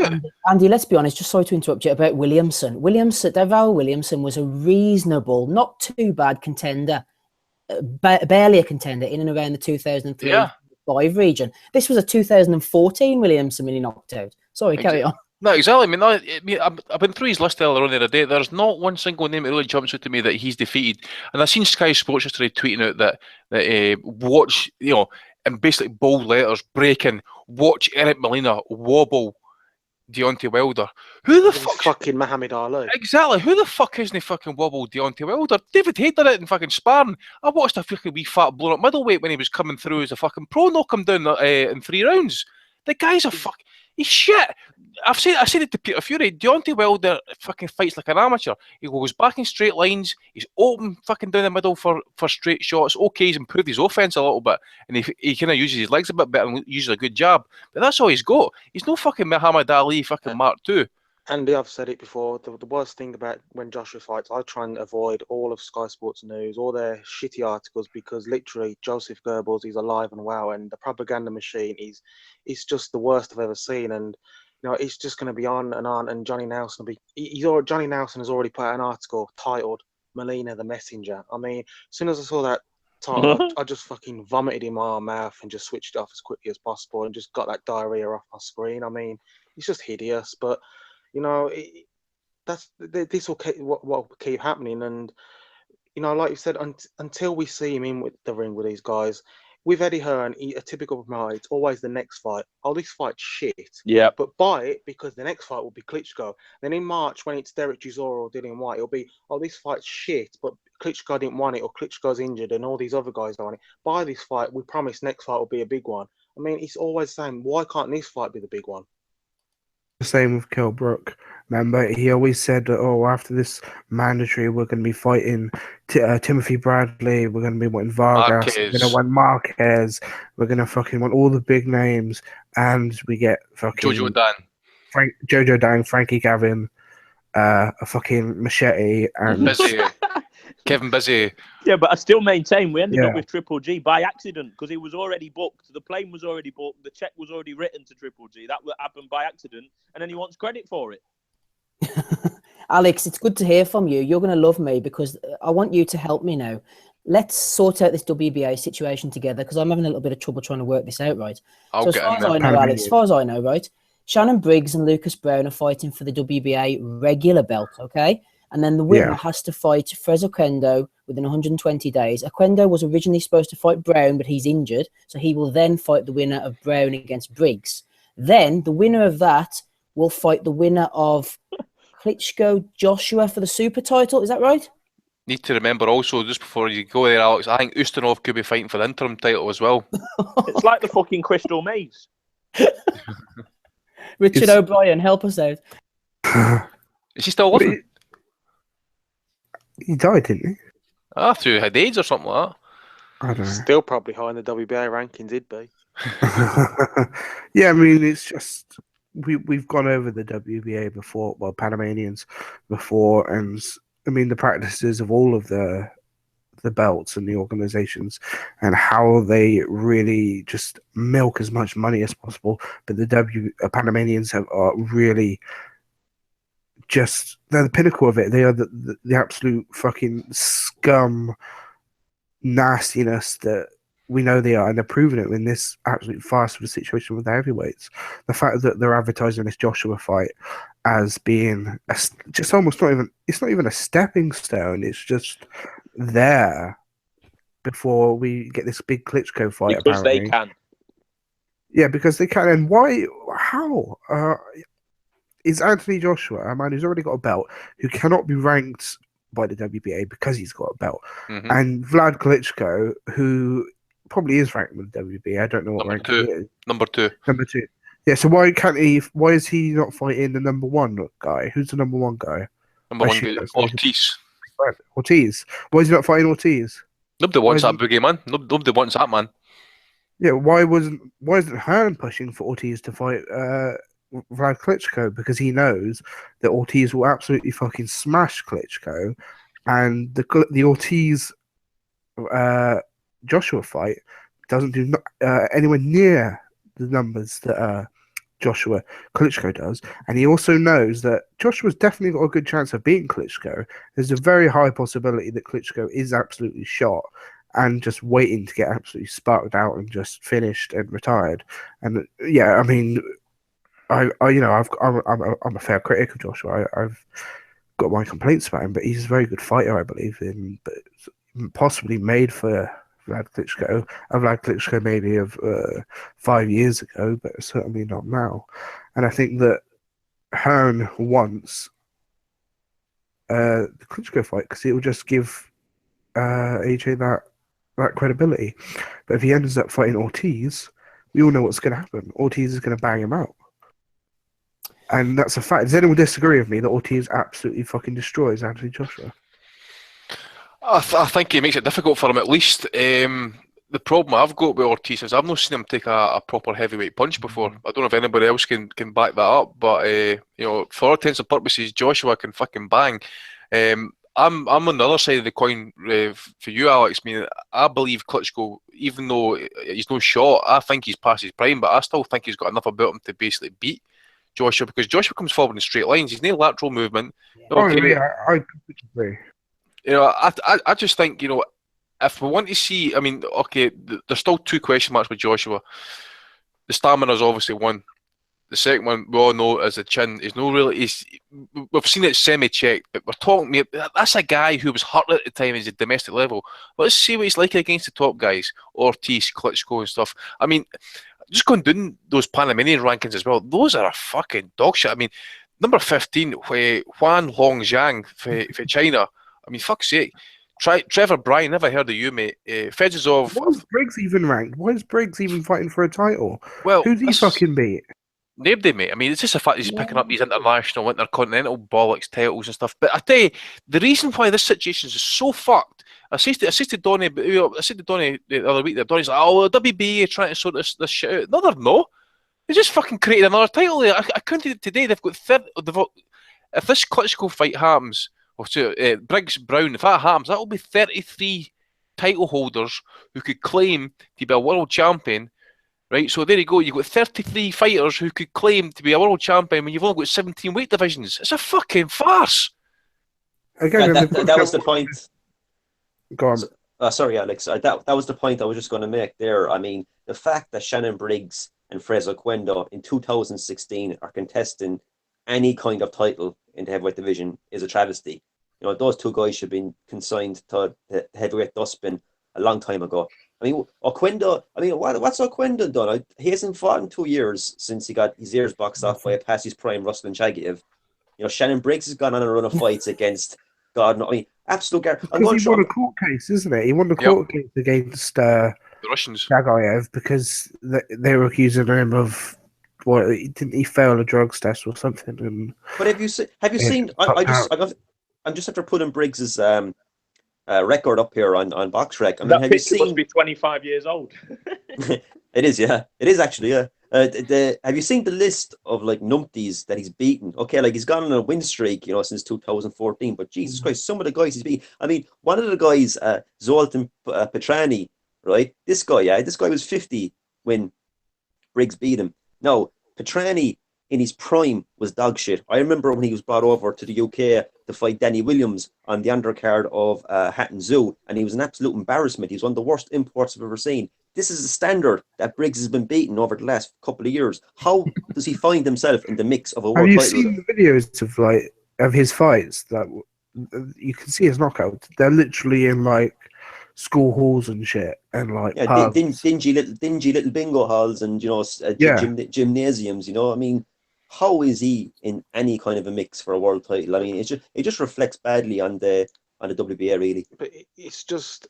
Andy, let's be honest, just sorry to interrupt you about Williamson. Deval Williamson was a reasonable, not too bad contender, barely a contender in and around the 2003-5 region. This was a 2014 Williamson when he knocked out. Sorry, carry on. No, exactly. I mean, I've been through his list earlier on the other day. There's not one single name that really jumps out to me that he's defeated. And I've seen Sky Sports yesterday tweeting out that watch, in basically bold letters, breaking, watch Eric Molina wobble Deontay Wilder. Who the fuck? Fucking Muhammad Ali. Exactly. Who the fuck isn't he fucking wobbled Deontay Wilder? David Haye did it in fucking sparring. I watched a fucking wee fat blown up middleweight when he was coming through as a fucking pro, knock him down in 3 rounds. The guy's he's shit. I said it to Peter Fury. Deontay Wilder fucking fights like an amateur. He goes back in straight lines. He's open fucking down the middle for straight shots. Okay, he's improved his offense a little bit, and he kind of uses his legs a bit better and uses a good jab. But that's all he's got. He's no fucking Muhammad Ali fucking Mark II. Andy, I've said it before. The worst thing about when Joshua fights, I try and avoid all of Sky Sports News, all their shitty articles, because literally Joseph Goebbels, he's alive and well, and the propaganda machine is just the worst I've ever seen. And it's just going to be on, and Johnny Nelson will be. Johnny Nelson has already put out an article titled "Molina the Messenger." I mean, as soon as I saw that title, I just fucking vomited in my own mouth and just switched it off as quickly as possible and just got that diarrhea off my screen. I mean, it's just hideous, but. This will keep happening, and like you said, until we see him in with the ring with these guys, with Eddie Hearn, a typical promoter, it's always the next fight. Oh, this fight's shit. Yeah. But buy it because the next fight will be Klitschko. Then in March, when it's Derek Chisora or Dillian White, it'll be, oh, this fight's shit, but Klitschko didn't want it, or Klitschko's injured, and all these other guys don't want it. Buy this fight. We promise next fight will be a big one. I mean, it's always the same. Why can't this fight be the big one? The same with Kell Brook. Remember, he always said that, after this mandatory, we're going to be fighting Timothy Bradley, we're going to be wanting Vargas, we're going to want Marquez, we're going to fucking want all the big names, and we get fucking Jojo Dan, Frankie Gavin, a fucking Machete, and Kevin Busy. Yeah, but I still maintain we ended up with Triple G by accident because he was already booked. The plane was already booked. The check was already written to Triple G. That happened by accident, and then he wants credit for it. Alex, it's good to hear from you. You're going to love me because I want you to help me now. Let's sort out this WBA situation together because I'm having a little bit of trouble trying to work this out, right? As far as I know, right, Shannon Briggs and Lucas Brown are fighting for the WBA regular belt, okay? And then the winner has to fight Fres Oquendo within 120 days. Oquendo was originally supposed to fight Brown, but he's injured. So he will then fight the winner of Brown against Briggs. Then the winner of that will fight the winner of Klitschko Joshua for the super title. Is that right? Need to remember also, just before you go there, Alex, I think Ustinov could be fighting for the interim title as well. It's like the fucking Crystal Maze. Richard O'Brien, help us out. Is he still living? He died, didn't he? Through had AIDS or something like that. I don't know. Still probably high in the WBA rankings, he'd be. Yeah, I mean, it's just we've gone over the WBA before, well, Panamanians before, and I mean the practices of all of the belts and the organizations and how they really just milk as much money as possible. But the Panamanians are really just, they're the pinnacle of it. They are the absolute fucking scum nastiness that we know they are, and they're proving it in this absolute farce of a situation with the heavyweights. The fact that they're advertising this Joshua fight as being just almost it's not even a stepping stone. It's just there. before we get this big Klitschko fight. Because apparently. they can. Yeah, because they can. And why? How? Is Anthony Joshua, a man who's already got a belt, who cannot be ranked by the WBA because he's got a belt, and Vlad Klitschko, who probably is ranked with the WBA. I don't know what rank he is. Number two. Yeah, so why can't he? Why is he not fighting the number one guy? Who's the number one guy? Number one guy, Ortiz. Ortiz. Why is he not fighting Ortiz? Nobody wants that boogie, man. Nobody wants that, man. Yeah, why isn't Hearn pushing for Ortiz to fight Vlad Klitschko? Because he knows that Ortiz will absolutely fucking smash Klitschko, and the Ortiz Joshua fight doesn't do anywhere near the numbers that Joshua Klitschko does, and he also knows that Joshua's definitely got a good chance of beating Klitschko. There's a very high possibility that Klitschko is absolutely shot and just waiting to get absolutely sparked out and just finished and retired. And yeah, I mean, I'm a fair critic of Joshua. I've got my complaints about him, but he's a very good fighter, I believe in, but possibly made for Vlad Klitschko. Vlad Klitschko maybe of 5 years ago, but certainly not now. And I think that Hearn wants the Klitschko fight because it will just give AJ that credibility. But if he ends up fighting Ortiz, we all know what's going to happen. Ortiz is going to bang him out. And that's a fact. Does anyone disagree with me that Ortiz absolutely fucking destroys Anthony Joshua? I think he makes it difficult for him at least. The problem I've got with Ortiz is I've not seen him take a proper heavyweight punch before. I don't know if anybody else can back that up, but for all intents and purposes, Joshua can fucking bang. I'm on the other side of the coin for you, Alex. I mean, I believe Klitschko, even though he's no shot, I think he's past his prime, but I still think he's got enough about him to basically beat Joshua, because Joshua comes forward in straight lines. He's no lateral movement. Okay. I completely agree. I just think, if we want to see, I mean, okay, there's still two question marks with Joshua. The stamina is obviously one. The second one, we all know, is the chin. We've seen it semi-checked, but we're talking, that's a guy who was hurt at the time at the domestic level. Let's see what he's like against the top guys, Ortiz, Klitschko and stuff. I mean, just going down those Panamanian rankings as well, those are a fucking dog shit. I mean, number 15, Huan Hongjiang for China. I mean, fuck's sake. Trevor Bryan, never heard of you, mate. Fedzov. Why is Briggs even ranked? Why is Briggs even fighting for a title? Well, who's he fucking beat? Nobody, mate. I mean, it's just the fact he's picking up these international, intercontinental bollocks titles and stuff. But I tell you, the reason why this situation is so fucked, I said to Donny the other week that Donny's like, oh, the WBA are trying to sort this shit out. No, they're not. They just fucking created another title there. I counted it today. They've got if this Klitschko fight happens, Briggs Brown, if that happens, that will be 33 title holders who could claim to be a world champion. Right, so there you go. You've got 33 fighters who could claim to be a world champion when you've only got 17 weight divisions. It's a fucking farce. Again, that was the point. Go on. Sorry, Alex. That was the point I was just going to make there. I mean, the fact that Shannon Briggs and Fraser Oquendo in 2016 are contesting any kind of title in the heavyweight division is a travesty. Those two guys should have been consigned to the heavyweight dustbin a long time ago. I mean, Oquendo, what's Oquendo done? He hasn't fought in 2 years since he got his ears boxed off by a past his prime Ruslan Chagayev. Shannon Briggs has gone on a run of fights against God. I mean, absolute. Because he won a court case, isn't it? He won the court case against the Russians, Chagayev, because they were accusing him of didn't he fail a drugs test or something? And but have you seen? I'm just after putting Briggs's record up here on BoxRec. I mean, that picture must be 25 years old. It is, yeah. It is actually, yeah. Have you seen the list of numpties that he's beaten? Okay, he's gone on a win streak, since 2014. But Jesus Christ, some of the guys he's beaten. I mean, one of the guys, Zoltan Petrani, right? This guy was 50 when Briggs beat him. Now, Petrani in his prime was dog shit. I remember when he was brought over to the UK to fight Danny Williams on the undercard of Hatton Zoo, and he was an absolute embarrassment. He was one of the worst imports I've ever seen. This is the standard that Briggs has been beaten over the last couple of years. How does he find himself in the mix of a world title? Have you seen the videos of his fights? That you can see his knockouts. They're literally in school halls and shit, and like Yeah, pubs. dingy little bingo halls, and Yeah. gymnasiums. I mean, how is he in any kind of a mix for a world title? I mean, it just reflects badly on the WBA, really. But it's just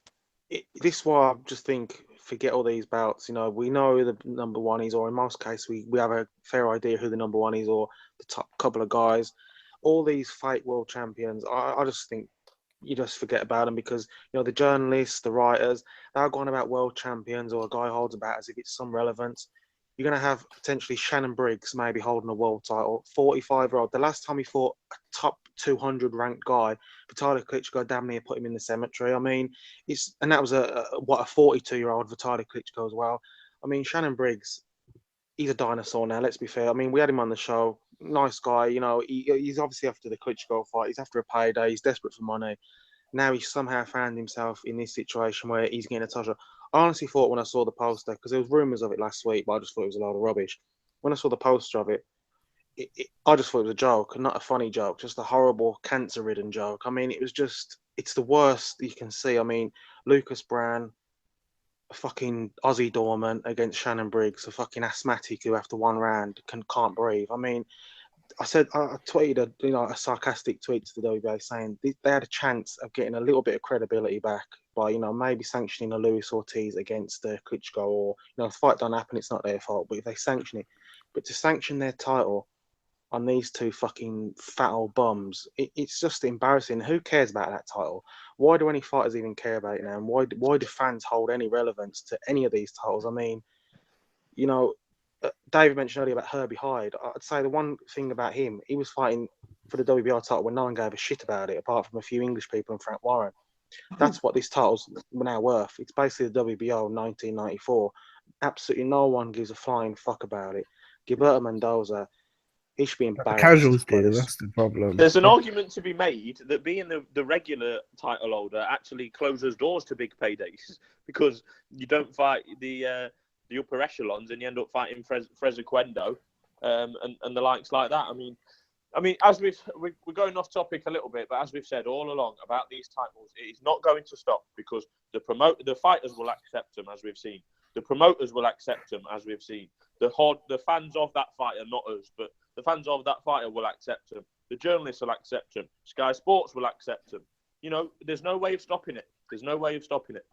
this is why I just think forget all these bouts. We know the number one is, or in most cases, we have a fair idea who the number one is, or the top couple of guys. All these fake world champions, I just think you just forget about them, because the journalists, the writers, they're going about world champions, or a guy holds about as if it's some relevance. You're going to have potentially Shannon Briggs maybe holding a world title, 45-year-old. The last time he fought a top 200 ranked guy, Vitaly Klitschko damn near put him in the cemetery. I mean, that was a 42-year-old Vitaly Klitschko as well. I mean, Shannon Briggs, he's a dinosaur now. Let's be fair. I mean, we had him on the show. Nice guy. He's obviously after the Klitschko fight. He's after a payday. He's desperate for money. Now he's somehow found himself in this situation where he's getting a touch. I honestly thought when I saw the poster, because there was rumours of it last week, but I just thought it was a load of rubbish. When I saw the poster of it, I just thought it was a joke, and not a funny joke, just a horrible cancer-ridden joke. I mean, it's the worst you can see. I mean, Lucas Brown, a fucking Aussie dormant against Shannon Briggs, a fucking asthmatic who after one round can't breathe. I mean, I tweeted a sarcastic tweet to the WBA saying they had a chance of getting a little bit of credibility back by maybe sanctioning a Luis Ortiz against Klitschko, or the fight don't happen, it's not their fault, but if they sanction it, but to sanction their title on these two fucking fat old bums, it's just embarrassing. Who cares about that title? Why do any fighters even care about it now? And why do fans hold any relevance to any of these titles? I mean, David mentioned earlier about Herbie Hyde. I'd say the one thing about him, he was fighting for the WBR title when no one gave a shit about it, apart from a few English people and Frank Warren. That's what these titles were now worth. It's basically the WBO 1994. Absolutely no one gives a flying fuck about it. Gilberto Mendoza, he should be embarrassed. The casuals do, that's the problem. There's an argument to be made that being the regular title holder actually closes doors to big paydays, because you don't fight the upper echelons and you end up fighting Frezequendo and the likes like that. I mean, as we're going off topic a little bit, but as we've said all along about these titles, it is not going to stop, because the fighters will accept them, as we've seen. The promoters will accept them, as we've seen. The fans of that fighter, not us, but the fans of that fighter will accept them. The journalists will accept them. Sky Sports will accept them. There's no way of stopping it. There's no way of stopping it.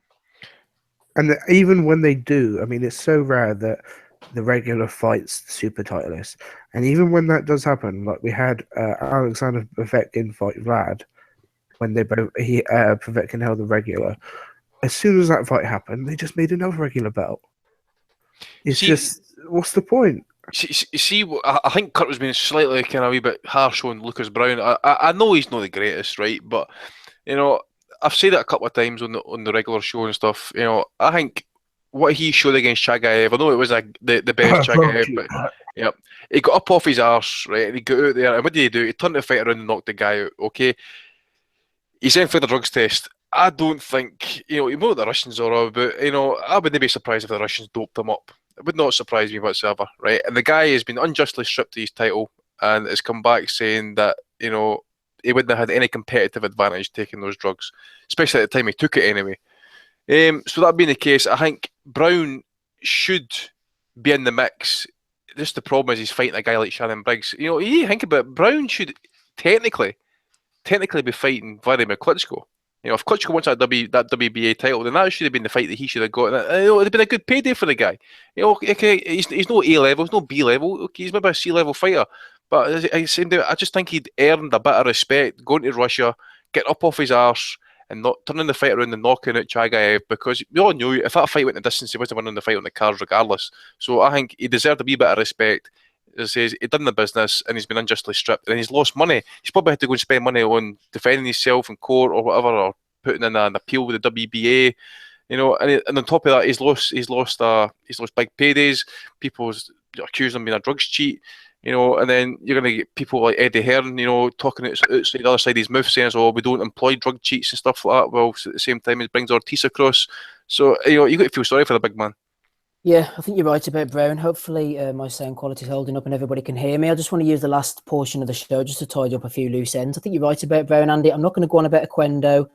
And even when they do, I mean, it's so rare that the regular fights the super titleist. And even when that does happen, like we had Alexander Povetkin fight Vlad, when Povetkin held the regular. As soon as that fight happened, they just made another regular belt. What's the point? See, I think Kurt was being slightly kind of a wee bit harsh on Lucas Brown. I know he's not the greatest, right? But I've said it a couple of times on the regular show and stuff. I think what he showed against Chagayev, I know it was the best Chagayev, but yeah, he got up off his arse, right? And he got out there, and what did he do? He turned the fight around and knocked the guy out. Okay, he sent for the drugs test. I don't think you know what the Russians are all, but I wouldn't be surprised if the Russians doped him up. It would not surprise me whatsoever, right? And the guy has been unjustly stripped of his title and has come back saying that he wouldn't have had any competitive advantage taking those drugs, especially at the time he took it anyway. So that being the case, I think Brown should be in the mix. Just the problem is he's fighting a guy like Shannon Briggs. You think about it, Brown should technically be fighting Vladimir Klitschko. If Klitschko wants that WBA title, then that should have been the fight that he should have got. And, it'd have been a good payday for the guy. Okay, he's no A level, he's no B level. Okay, he's maybe a C level fighter, but I just think he'd earned a bit of respect going to Russia, getting up off his arse, and not turning the fight around and knocking out Chagayev, because we all knew if that fight went the distance, he wasn't winning the fight on the cards regardless. So I think he deserved a wee bit of respect. As I says, he's done the business and he's been unjustly stripped and he's lost money. He's probably had to go and spend money on defending himself in court or whatever, or putting in an appeal with the WBA. And on top of that, he's lost big paydays. People accuse him of being a drugs cheat. And then you're going to get people like Eddie Hearn, talking outside the other side of his mouth, saying, "Oh, we don't employ drug cheats and stuff like that." Well, at the same time, he brings Ortiz across. So you got to feel sorry for the big man. Yeah, I think you're right about Brown. Hopefully my sound quality is holding up and everybody can hear me. I just want to use the last portion of the show just to tidy up a few loose ends. I think you're right about Brown, Andy. I'm not going to go on about Oquendo.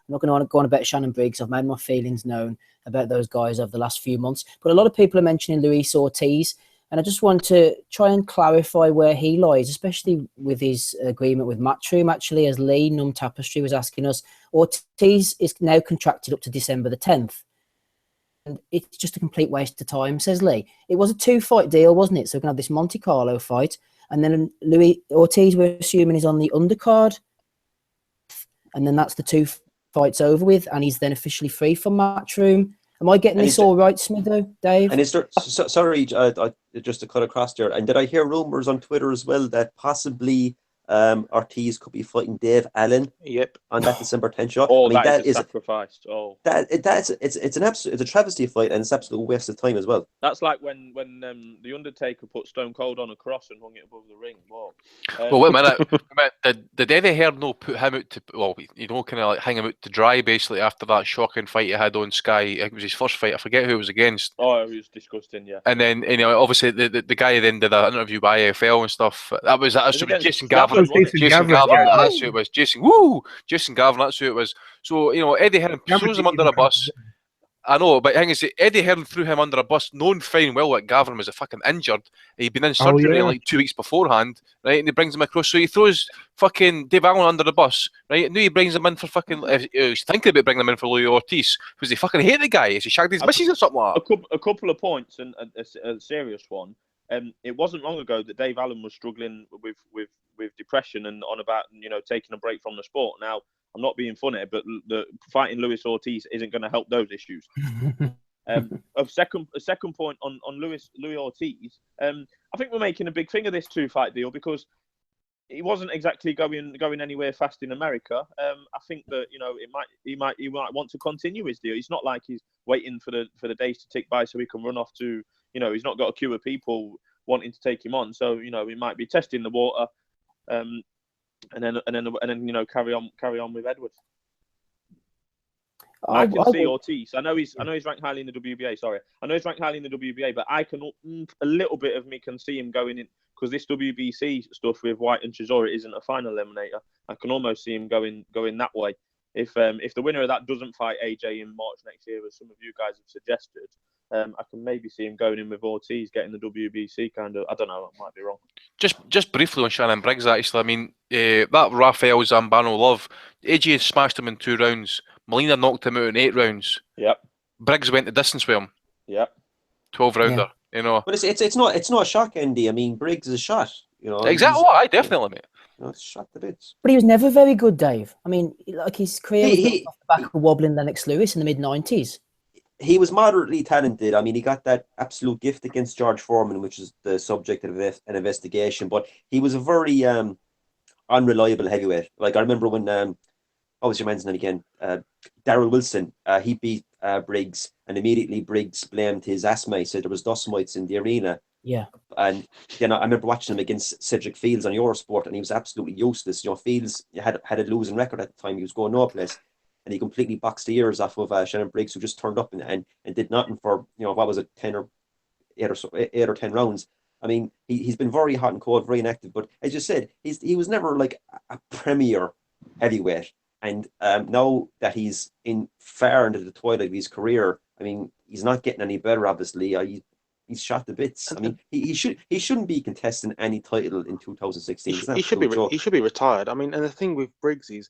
not going to go on about Shannon Briggs. I've made my feelings known about those guys over the last few months. But a lot of people are mentioning Luis Ortiz, and I just want to try and clarify where he lies, especially with his agreement with Matchroom. Actually, as Lee Num Tapestry was asking us, Ortiz is now contracted up to December the 10th. And it's just a complete waste of time, says Lee. It was a 2-fight deal, wasn't it? So we're going to have this Monte Carlo fight. And then Luis Ortiz, we're assuming, is on the undercard. And then that's the 2 fights over with. And he's then officially free from Matchroom. Am I getting this all right, Smitho, Dave? And is there, sorry, just to cut across there, and did I hear rumours on Twitter as well that possibly Ortiz could be fighting Dave Allen? Yep. On that December 10th shot. Oh, I mean, that is sacrificed. It's a travesty fight, and it's an absolute waste of time as well. That's like when the Undertaker put Stone Cold on a cross and hung it above the ring. Whoa. Well, wait a minute. Did Eddie Hearn put him out to, well, kind of like hang him out to dry basically after that shocking fight he had on Sky? It was his first fight. I forget who it was against. Oh, it was disgusting, yeah. And then obviously the guy then did an interview by AFL and stuff. That was Jason Gavin. Jason Gavin. That's who it was. Jason Gavin. That's who it was. So Eddie Hearn throws him under a bus. I know, but the thing is, Eddie Hearn threw him under a bus, knowing fine well that Gavin was fucking injured. He'd been in surgery like 2 weeks beforehand, right? And he brings him across. So he throws fucking Dave Allen under the bus, right? And now he brings him in for fucking. He's thinking about bringing him in for Luis Ortiz because he fucking hate the guy. Is he shagged his missus or something like that? A couple of points and a serious one. It wasn't long ago that Dave Allen was struggling with depression and on about taking a break from the sport. Now, I'm not being funny, but the fighting Luis Ortiz isn't going to help those issues. A second point on Luis Ortiz. I think we're making a big thing of this 2-fight deal because he wasn't exactly going anywhere fast in America. I think that he might want to continue his deal. It's not like he's waiting for the days to tick by so he can run off to. He's not got a queue of people wanting to take him on. So he might be testing the water. And then carry on with Edwards. I can see Ortiz. I know he's ranked highly in the WBA. Sorry, I know he's ranked highly in the WBA, but I can a little bit of me can see him going in because this WBC stuff with White and Chisora isn't a final eliminator. I can almost see him going that way. If the winner of that doesn't fight AJ in March next year, as some of you guys have suggested, I can maybe see him going in with Ortiz, getting the WBC kind of. I don't know. I might be wrong. Just briefly on Shannon Briggs, actually. I mean, that Rafael Zambano love. AJ smashed him in 2 rounds. Molina knocked him out in 8 rounds. Yep. Briggs went the distance with him. Yep. 12-rounder. Yeah. But it's not a shock, Andy. I mean, Briggs is a shot. Exactly. I definitely, mate. It's shot to bits. But he was never very good, Dave. I mean, like his career was off the back of wobbling Lennox Lewis in the mid-90s. He was moderately talented. I mean, he got that absolute gift against George Foreman, which is the subject of an investigation. But he was a very unreliable heavyweight. Like, I remember when, what was your man's name again? Darryl Wilson. He beat Briggs, and immediately Briggs blamed his asthma. He said there was dust mites in the arena. Yeah. And I remember watching him against Cedric Fields on Eurosport, and he was absolutely useless. Fields had a losing record at the time. He was going no place. And he completely boxed the ears off of Shannon Briggs, who just turned up and did nothing for, what was it, 8 or 10 rounds. I mean, he's been very hot and cold, very inactive. But as you said, he was never like a premier heavyweight. And now that he's far into the twilight of his career, I mean, he's not getting any better, obviously. He's shot to bits. I mean, he shouldn't be contesting any title in 2016. He should be retired. I mean, and the thing with Briggs is,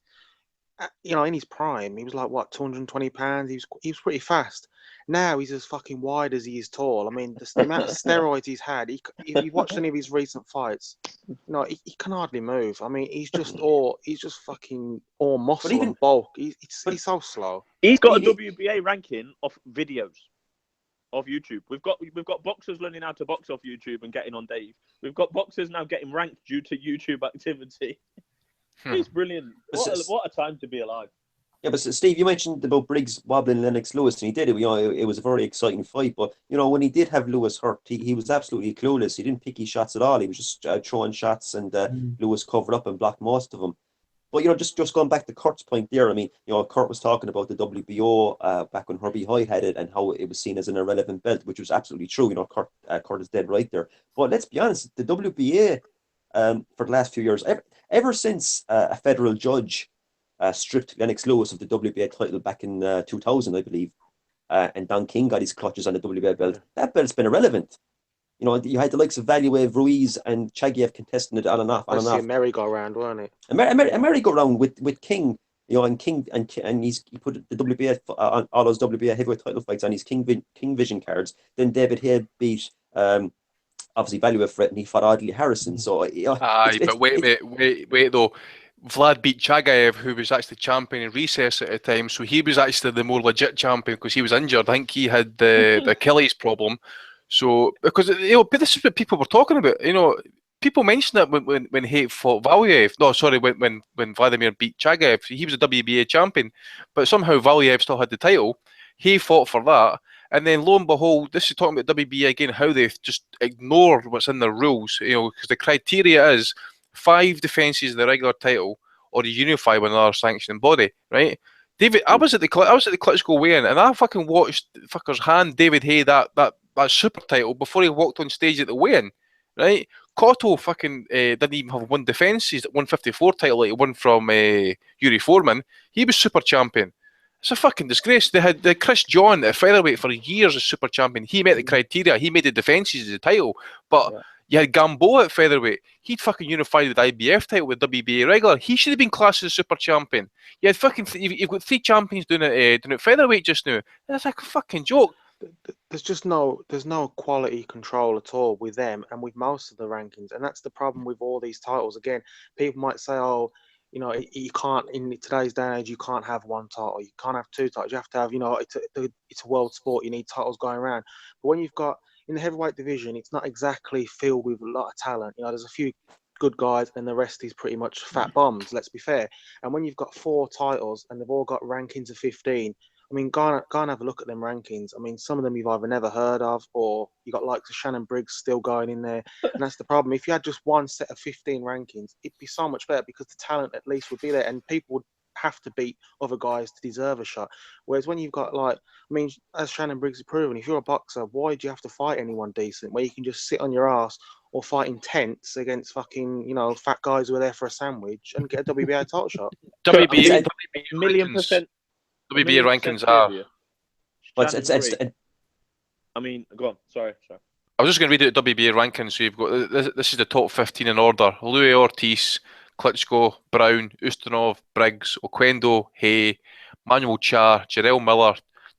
in his prime, he was like, what, 220 pounds? He was pretty fast. Now he's as fucking wide as he is tall. I mean, the amount of steroids he's had, if you watched any of his recent fights, he can hardly move. I mean, he's just fucking all muscle and bulk. He's so slow. He's got a WBA ranking of videos of YouTube. We've got boxers learning how to box off YouTube and getting on Dave. We've got boxers now getting ranked due to YouTube activity. He's brilliant. What a time to be alive. Yeah, but Steve, you mentioned about Briggs wobbling Lennox Lewis, and he did it. It was a very exciting fight. But when he did have Lewis hurt, he was absolutely clueless. He didn't pick his shots at all. He was just throwing shots, and Lewis covered up and blocked most of them. But just going back to Kurt's point there, I mean, Kurt was talking about the WBO back when Herbie High had it and how it was seen as an irrelevant belt, which was absolutely true. Kurt is dead right there. But let's be honest, the WBA for the last few years, ever since a federal judge stripped Lennox Lewis of the WBA title back in 2000, I believe. And Don King got his clutches on the WBA belt. That belt's been irrelevant. You know, you had the likes of Valuev, Ruiz, and Chagiev contesting it on and off. That's a merry-go-round, weren't it? A merry-go-round with King. You know, and King and he put the WBA on all those WBA heavyweight title fights on his King Vision cards. Then David Hay beat obviously Valuev for it, and he fought Audley Harrison. So you know, but wait though. Vlad beat Chagayev, who was actually champion in recess at the time, so he was actually the more legit champion because he was injured. I think he had the Achilles problem. So because you know, but this is what people were talking about. You know, people mentioned that when Haight fought Valiev. No, sorry, when Vladimir beat Chagayev, he was a WBA champion, but somehow Valiev still had the title. He fought for that, and then lo and behold, this is talking about WBA again, how they just ignore what's in their rules. You know, because the criteria is 5 defenses of the regular title, or you unify with another sanctioning body, right? David, I was at the Klitschko weigh-in, and I fucking watched fuckers hand David Hay that super title before he walked on stage at the weigh-in, right? Cotto fucking didn't even have one defence. He's 154 title like he won from Yuri Foreman. He was super champion. It's a fucking disgrace. They had Chris John at featherweight for years as super champion. He met the criteria. He made the defences as the title, but. Yeah. You had Gamboa at featherweight. He'd fucking unified with the IBF title with WBA regular. He should have been classed as a super champion. You had fucking you've got 3 champions doing it featherweight just now. That's like a fucking joke. There's no quality control at all with them and with most of the rankings, and that's the problem with all these titles. Again, people might say, oh, you know, you can't, in today's day and age, you can't have 1 title, you can't have 2 titles. You have to have, you know, it's a world sport. You need titles going around. But when you've got in the heavyweight division, it's not exactly filled with a lot of talent. You know, there's a few good guys, and the rest is pretty much fat bombs. Let's be fair. And when you've got 4 titles and they've all got rankings of 15, I mean, go and have a look at them rankings. I mean, some of them you've either never heard of, or you got likes of Shannon Briggs still going in there. And that's the problem. If you had just one set of 15 rankings, it'd be so much better because the talent at least would be there, and people would have to beat other guys to deserve a shot. Whereas when you've got, like, I mean, as Shannon Briggs has proven, if you're a boxer, why do you have to fight anyone decent where you can just sit on your ass or fight in tents against fucking, you know, fat guys who are there for a sandwich and get a WBA title shot? WBA $1,000,000%. WBA rankings are. But it's I mean, go on. Sorry. I was just going to read out WBA rankings. So you've got this is the top 15 in order: Louis Ortiz, Klitschko, Brown, Ustinov, Briggs, Oquendo, Hay, Manuel Cha, Jarrell Miller,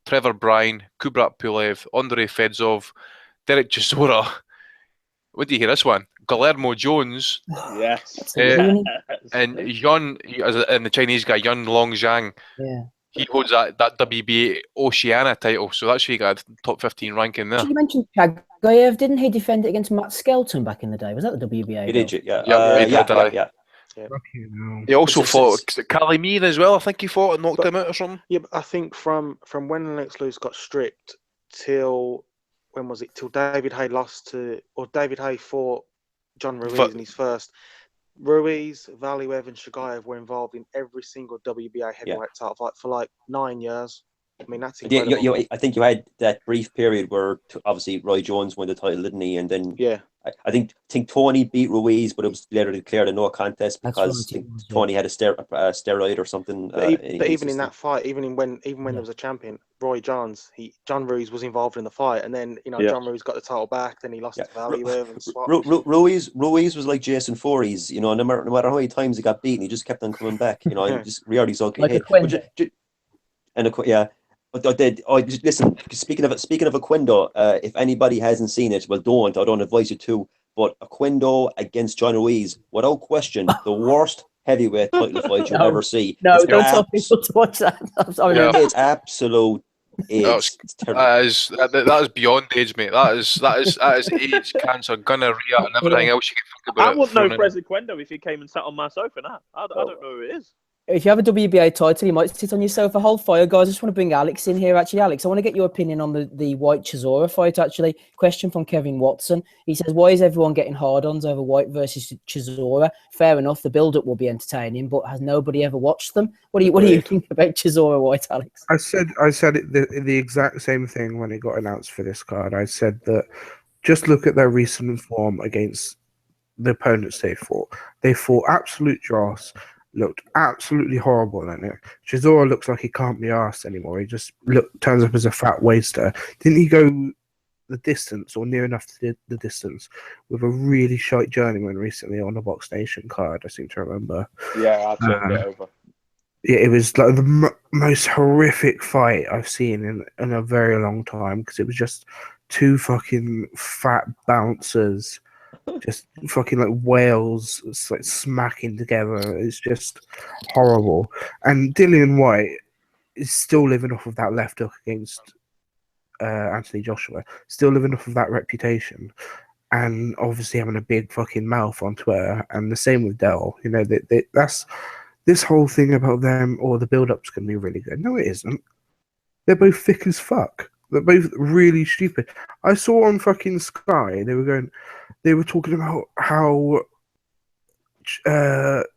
Trevor Bryan, Kubrat Pulev, Andrei Fedzov, Derek Chisora. What do you hear this one? Guillermo Jones. Yes. And Yun, and the Chinese guy, Yun Longzhang. Yeah. He holds that WBA Oceania title, so that's where you got a top 15 ranking there. You mentioned Chagayev, didn't he defend it against Matt Skelton back in the day? Was that the WBA? He did, yeah. Yeah. He also fought Calimere as well. I think he fought and knocked him out or something. Yeah, but I think from when Lennox Lewis got stripped till when was it? Till David Hay David Hay fought John Ruiz in his first. Ruiz, Valiev, and Chagayev were involved in every single WBA heavyweight title fight for like 9 years. I mean, that's incredible. I think you had that brief period where obviously Roy Jones won the title, didn't he? And then I think Tony beat Ruiz, but it was later declared a no contest because Tony had a steroid or something. But even in that fight, even when there was a champion, Roy Jones, John Ruiz was involved in the fight, and then John Ruiz got the title back. Then he lost to Valiev and swapped. Ruiz was like Jason Voorhees, no matter how many times he got beaten, he just kept on coming back. He just reared his ugly head. Listen. Speaking of Oquendo, if anybody hasn't seen it, well, I don't advise you to. But Oquendo against John Ruiz, without question, the worst heavyweight title fight you'll ever see. No, don't tell people to watch that. It's absolute. That is beyond age, mate. That is age, cancer, gonorrhea, and everything else you can think about. I wouldn't know Prez Oquendo if he came and sat on my sofa now. I don't know who it is. If you have a WBA title, you might sit on your sofa. Hold fire, guys. I just want to bring Alex in here. Actually, Alex, I want to get your opinion on the White Chisora fight. Actually, question from Kevin Watson. He says, "Why is everyone getting hard-ons over White versus Chisora? Fair enough. The build-up will be entertaining, but has nobody ever watched them? What do you think about Chisora White, Alex?" I said it the exact same thing when it got announced for this card. I said that just look at their recent form against the opponents they fought. They fought absolute dross. looked absolutely horrible in it. Chisora looks like he can't be arsed anymore. He just turns up as a fat waster. Didn't he go the distance or near enough to the distance with a really shite journeyman recently on the Box Nation card? I seem to remember. Yeah, I turned it over. Yeah, it was like the most horrific fight I've seen in a very long time, because it was just two fucking fat bouncers, just fucking like whales, like smacking together. It's just horrible. And Dillian White is still living off of that left hook against Anthony Joshua, still living off of that reputation, and obviously having a big fucking mouth on Twitter. And the same with Dell. You know, that's this whole thing about them, or the build-up's going to be really good. No, it isn't. They're both thick as fuck. They're both really stupid. I saw on fucking Sky, they were talking about how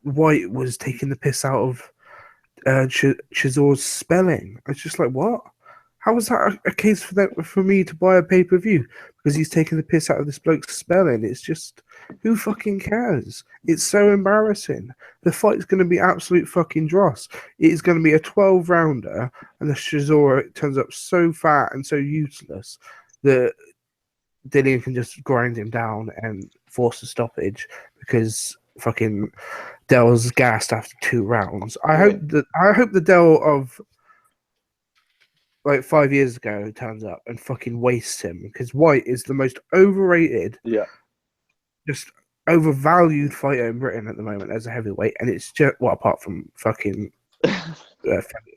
White was taking the piss out of Chisora's spelling. It's just like, what? How was that a case for me to buy a pay-per-view? Because he's taking the piss out of this bloke's spelling. It's just, who fucking cares? It's so embarrassing. The fight's going to be absolute fucking dross. It is going to be a 12-rounder, and the Chisora turns up so fat and so useless that Dillian can just grind him down and force a stoppage because fucking Dell's gassed after 2 rounds. I hope the Dell of like 5 years ago turns up and fucking wastes him, because White is the most overrated, just overvalued fighter in Britain at the moment as a heavyweight, and it's just, well, apart from fucking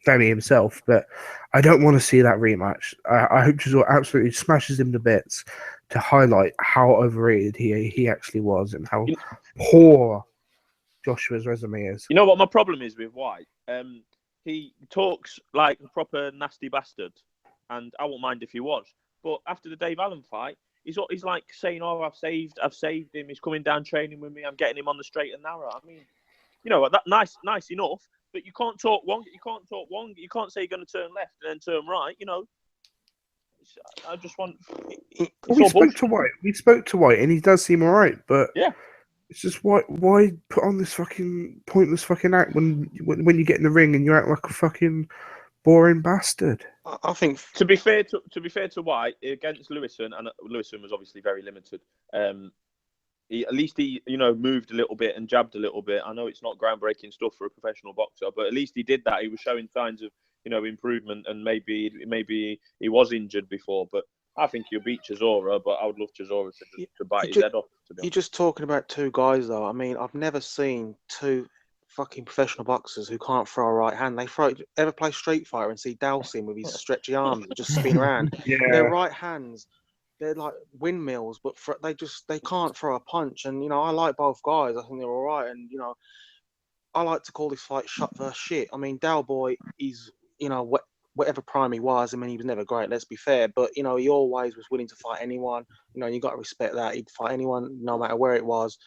Femi himself, but I don't want to see that rematch. I hope Chisora absolutely smashes him to bits to highlight how overrated he actually was and how poor Joshua's resume is. You know what my problem is with White? He talks like a proper nasty bastard, and I won't mind if he was. But after the Dave Allen fight, he's like saying, "Oh, I've saved him. He's coming down training with me. I'm getting him on the straight and narrow." I mean, you know, that nice enough, but you can't talk wrong. You can't say you're going to turn left and then turn right. You know, I just want. We spoke to White, and he does seem alright, but yeah. It's just why put on this fucking pointless fucking act when you get in the ring and you act like a fucking boring bastard. I think to be fair to White against Lewison, and Lewison was obviously very limited. At least he moved a little bit and jabbed a little bit. I know it's not groundbreaking stuff for a professional boxer, but at least he did that. He was showing signs of improvement, and maybe he was injured before, but I think he'll beat Chisora, but I would love Chisora to bite his head off. You're just talking about 2 guys, though. I mean, I've never seen 2 fucking professional boxers who can't throw a right hand. Ever play Street Fighter and see Dalsin with his stretchy arms that just spin around? Yeah. Their right hands, they're like windmills, but they can't throw a punch. And I like both guys. I think they're all right. And I like to call this fight shot versus shit. I mean, Dal Boy is whatever prime he was, I mean, he was never great, let's be fair, but, he always was willing to fight anyone. You got to respect that. He'd fight anyone, no matter where it was.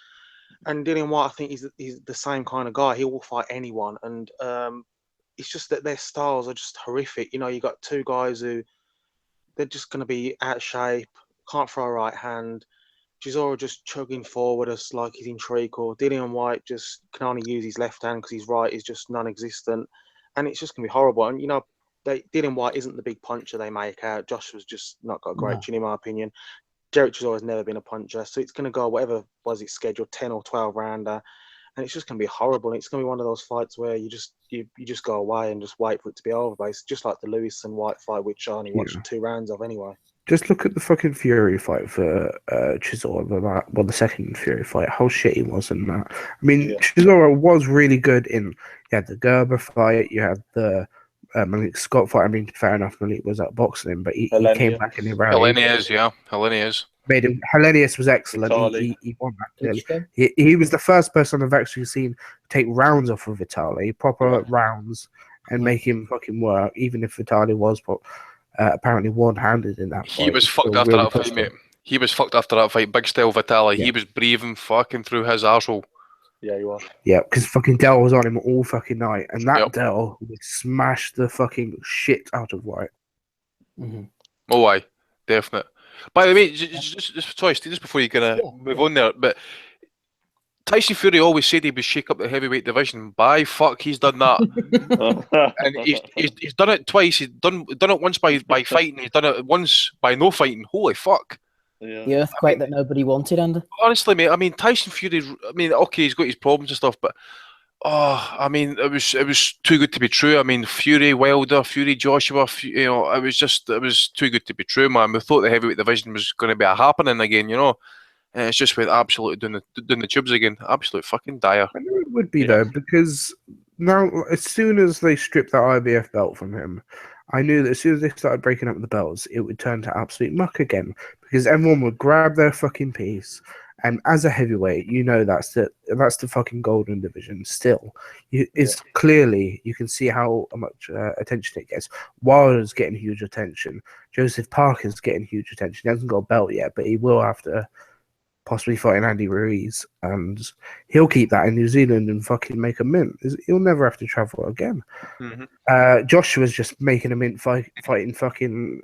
And Dillian White, I think he's the same kind of guy. He will fight anyone. And it's just that their styles are just horrific. You got 2 guys who, they're just going to be out of shape, can't throw a right hand. Chisora just chugging forward us like he's in treacle. Dillian White just can only use his left hand because his right is just non-existent. And it's just going to be horrible. And, Dillian White isn't the big puncher they make out. Joshua's just not got a great chin, in my opinion. Derek Chisora has never been a puncher, so it's going to go whatever was its scheduled, 10 or 12 rounder, and it's just going to be horrible. And it's going to be one of those fights where you just go away and just wait for it to be over. But it's just like the Lewis and White fight, which I only watched 2 rounds of anyway. Just look at the fucking Fury fight for Chisora, the second Fury fight, how shit he was in that. I mean, Chisora was really good in, you had the Gerber fight, you had the Malik Scott fight. I mean, fair enough, Malik was outboxing him, but he came back in the rally. Hellenius was excellent. He won that. He was the first person I've actually seen take rounds off of Vitali, proper rounds, and make him fucking work, even if Vitali was apparently one-handed in that fight. He was fucked after that fight, mate. He was fucked after that fight. Big style Vitali. Yeah. He was breathing fucking through his arsehole. Yeah, you are. Yeah, because fucking Dell was on him all fucking night, and that Dell would smash the fucking shit out of White. Mm-hmm. Oh, aye, definite. By the way, just before you're gonna move on there, but Tyson Fury always said he would shake up the heavyweight division. By fuck, he's done that. And he's done it twice. He's done it once by fighting. He's done it once by no fighting. Holy fuck! The earthquake that nobody wanted, Andy. Honestly, mate. I mean, Tyson Fury. I mean, okay, he's got his problems and stuff, but I mean, it was too good to be true. I mean, Fury Wilder, Fury Joshua. You know, it was too good to be true, man. We thought the heavyweight division was going to be a happening again. You know. And it's just went absolutely doing the tubes again. Absolute fucking dire. I knew it would be though, because now as soon as they stripped that IBF belt from him, I knew that as soon as they started breaking up the belts, it would turn to absolute muck again. Because everyone would grab their fucking piece, and as a heavyweight, you know that's the fucking golden division. Still, it's clearly you can see how much attention it gets. Wilder's getting huge attention. Joseph Parker's getting huge attention. He hasn't got a belt yet, but he will after possibly fighting Andy Ruiz, and he'll keep that in New Zealand and fucking make a mint. He'll never have to travel again. Mm-hmm. Joshua's just making a mint fighting fucking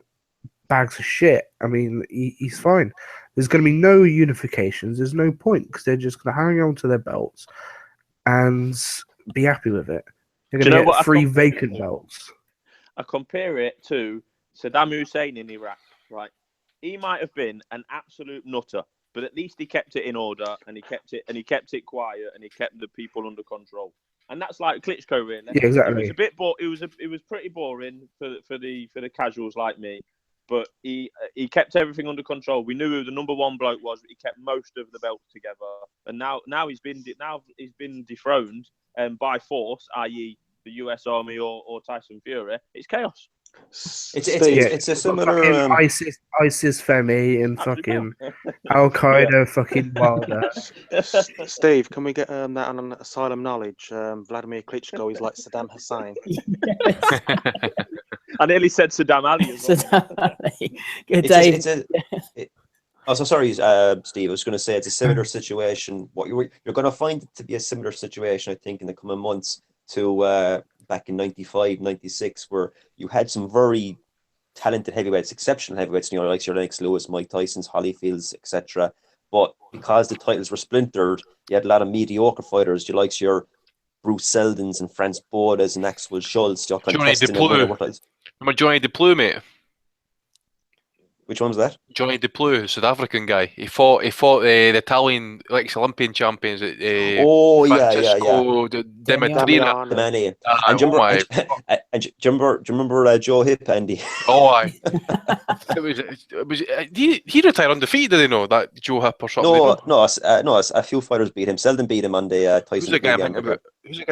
bags of shit. I mean, he's fine. There's going to be no unifications. There's no point because they're just going to hang on to their belts and be happy with it. They're going to get 3 vacant belts. I compare it to Saddam Hussein in Iraq, right? He might have been an absolute nutter, but at least he kept it in order, and he kept it quiet, and he kept the people under control. And that's like Klitschko, really. Yeah, exactly. It was a bit it was pretty boring for the casuals like me, but he kept everything under control. We knew who the number one bloke was, but he kept most of the belts together. And now he's been dethroned by force, i.e. the US Army or Tyson Fury. It's chaos. It's a similar ISIS Femi and fucking Al Qaeda fucking Wilder. Steve, can we get that on Asylum Knowledge? Vladimir Klitschko is like Saddam Hussein. I nearly said Saddam Ali as well. Saddam Ali. Sorry, Steve. I was going to say it's a similar situation. What you're going to find it to be a similar situation, I think, in the coming months to back in 95, 96, where you had some very talented heavyweights, exceptional heavyweights, you know, like your Lennox Lewis, Mike Tyson's, Holyfields, etc. But because the titles were splintered, you had a lot of mediocre fighters. You like your Bruce Seldons and Franz Bodas and Axel Schultz. Johnny Deplu. Remember Johnny Deplu, mate? Which one was that? Johnny Deplu, South African guy. He fought the Italian Olympian champions. Francesco Damiani. And do you remember Joe Hip, Andy? Oh, aye. He retired undefeated, did he know? That Joe Hip or something? No. A few fighters beat him. Seldon beat him on the Tyson. Who's the guy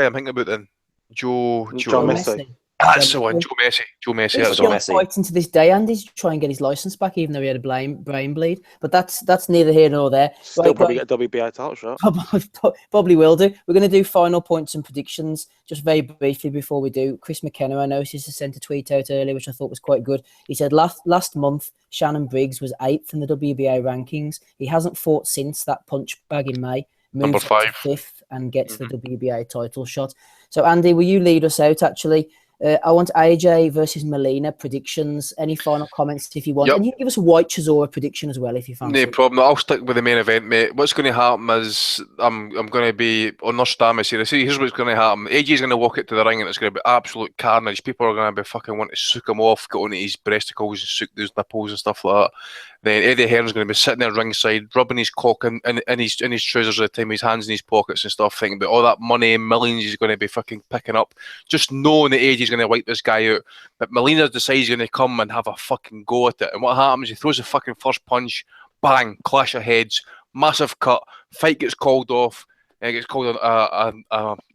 I'm thinking about then? Joe Messi. That's the one, Joe Messi. He's still fighting to this day, Andy's trying to get his license back, even though he had a brain bleed. But that's neither here nor there. Still probably get a WBA title shot. Probably will do. We're going to do final points and predictions just very briefly before we do. Chris McKenna, I noticed, has sent a tweet out earlier, which I thought was quite good. He said last month, Shannon Briggs was 8th in the WBA rankings. He hasn't fought since that punch bag in May. Number 5. 5th and gets the WBA title shot. So, Andy, will you lead us out, actually? I want AJ versus Molina predictions. Any final comments if you want? Yep. And you can give us a White Chisora prediction as well if you fancy. No problem. I'll stick with the main event, mate. What's going to happen is I'm going to be on Nostradamus here. Here's what's going to happen. AJ's going to walk out to the ring and it's going to be absolute carnage. People are going to be fucking wanting to sook him off, get onto his breasticles and sook those nipples and stuff like that. Then Eddie Hearn's going to be sitting there ringside, rubbing his cock in his trousers at the time, his hands in his pockets and stuff, thinking about all that money and millions he's going to be fucking picking up, just knowing that AJ's going to wipe this guy out. But Molina decides he's going to come and have a fucking go at it. And what happens, he throws the fucking first punch, bang, clash of heads, massive cut, fight gets called off, and it gets called a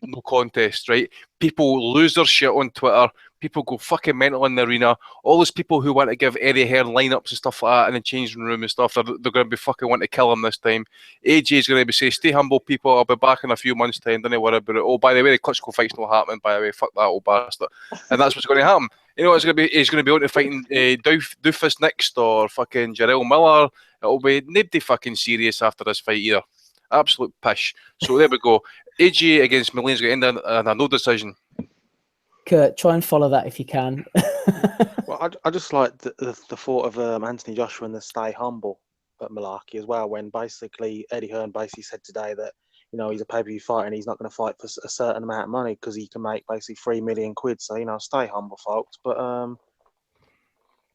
no contest, right? People lose their shit on Twitter. People go fucking mental in the arena. All those people who want to give Eddie Hearn lineups and stuff like that in the changing room and stuff, they're going to be fucking wanting to kill him this time. AJ's going to be saying, stay humble, people. I'll be back in a few months' time. Don't worry about it. Oh, by the way, the Klitschko fight's not happening, by the way. Fuck that old bastard. And that's what's going to happen. You know, it's going to be, he's going to be out to fighting Doofus next or fucking Jarrell Miller. It'll be nobody fucking serious after this fight either. Absolute pish. So there we go. AJ against Molina's going to end in a no decision. Kurt, try and follow that if you can. Well, I just like the thought of Anthony Joshua and the stay humble at Malarkey as well, when basically Eddie Hearn basically said today that he's a pay-per-view fighter and he's not going to fight for a certain amount of money because he can make basically 3 million quid. So, stay humble, folks. But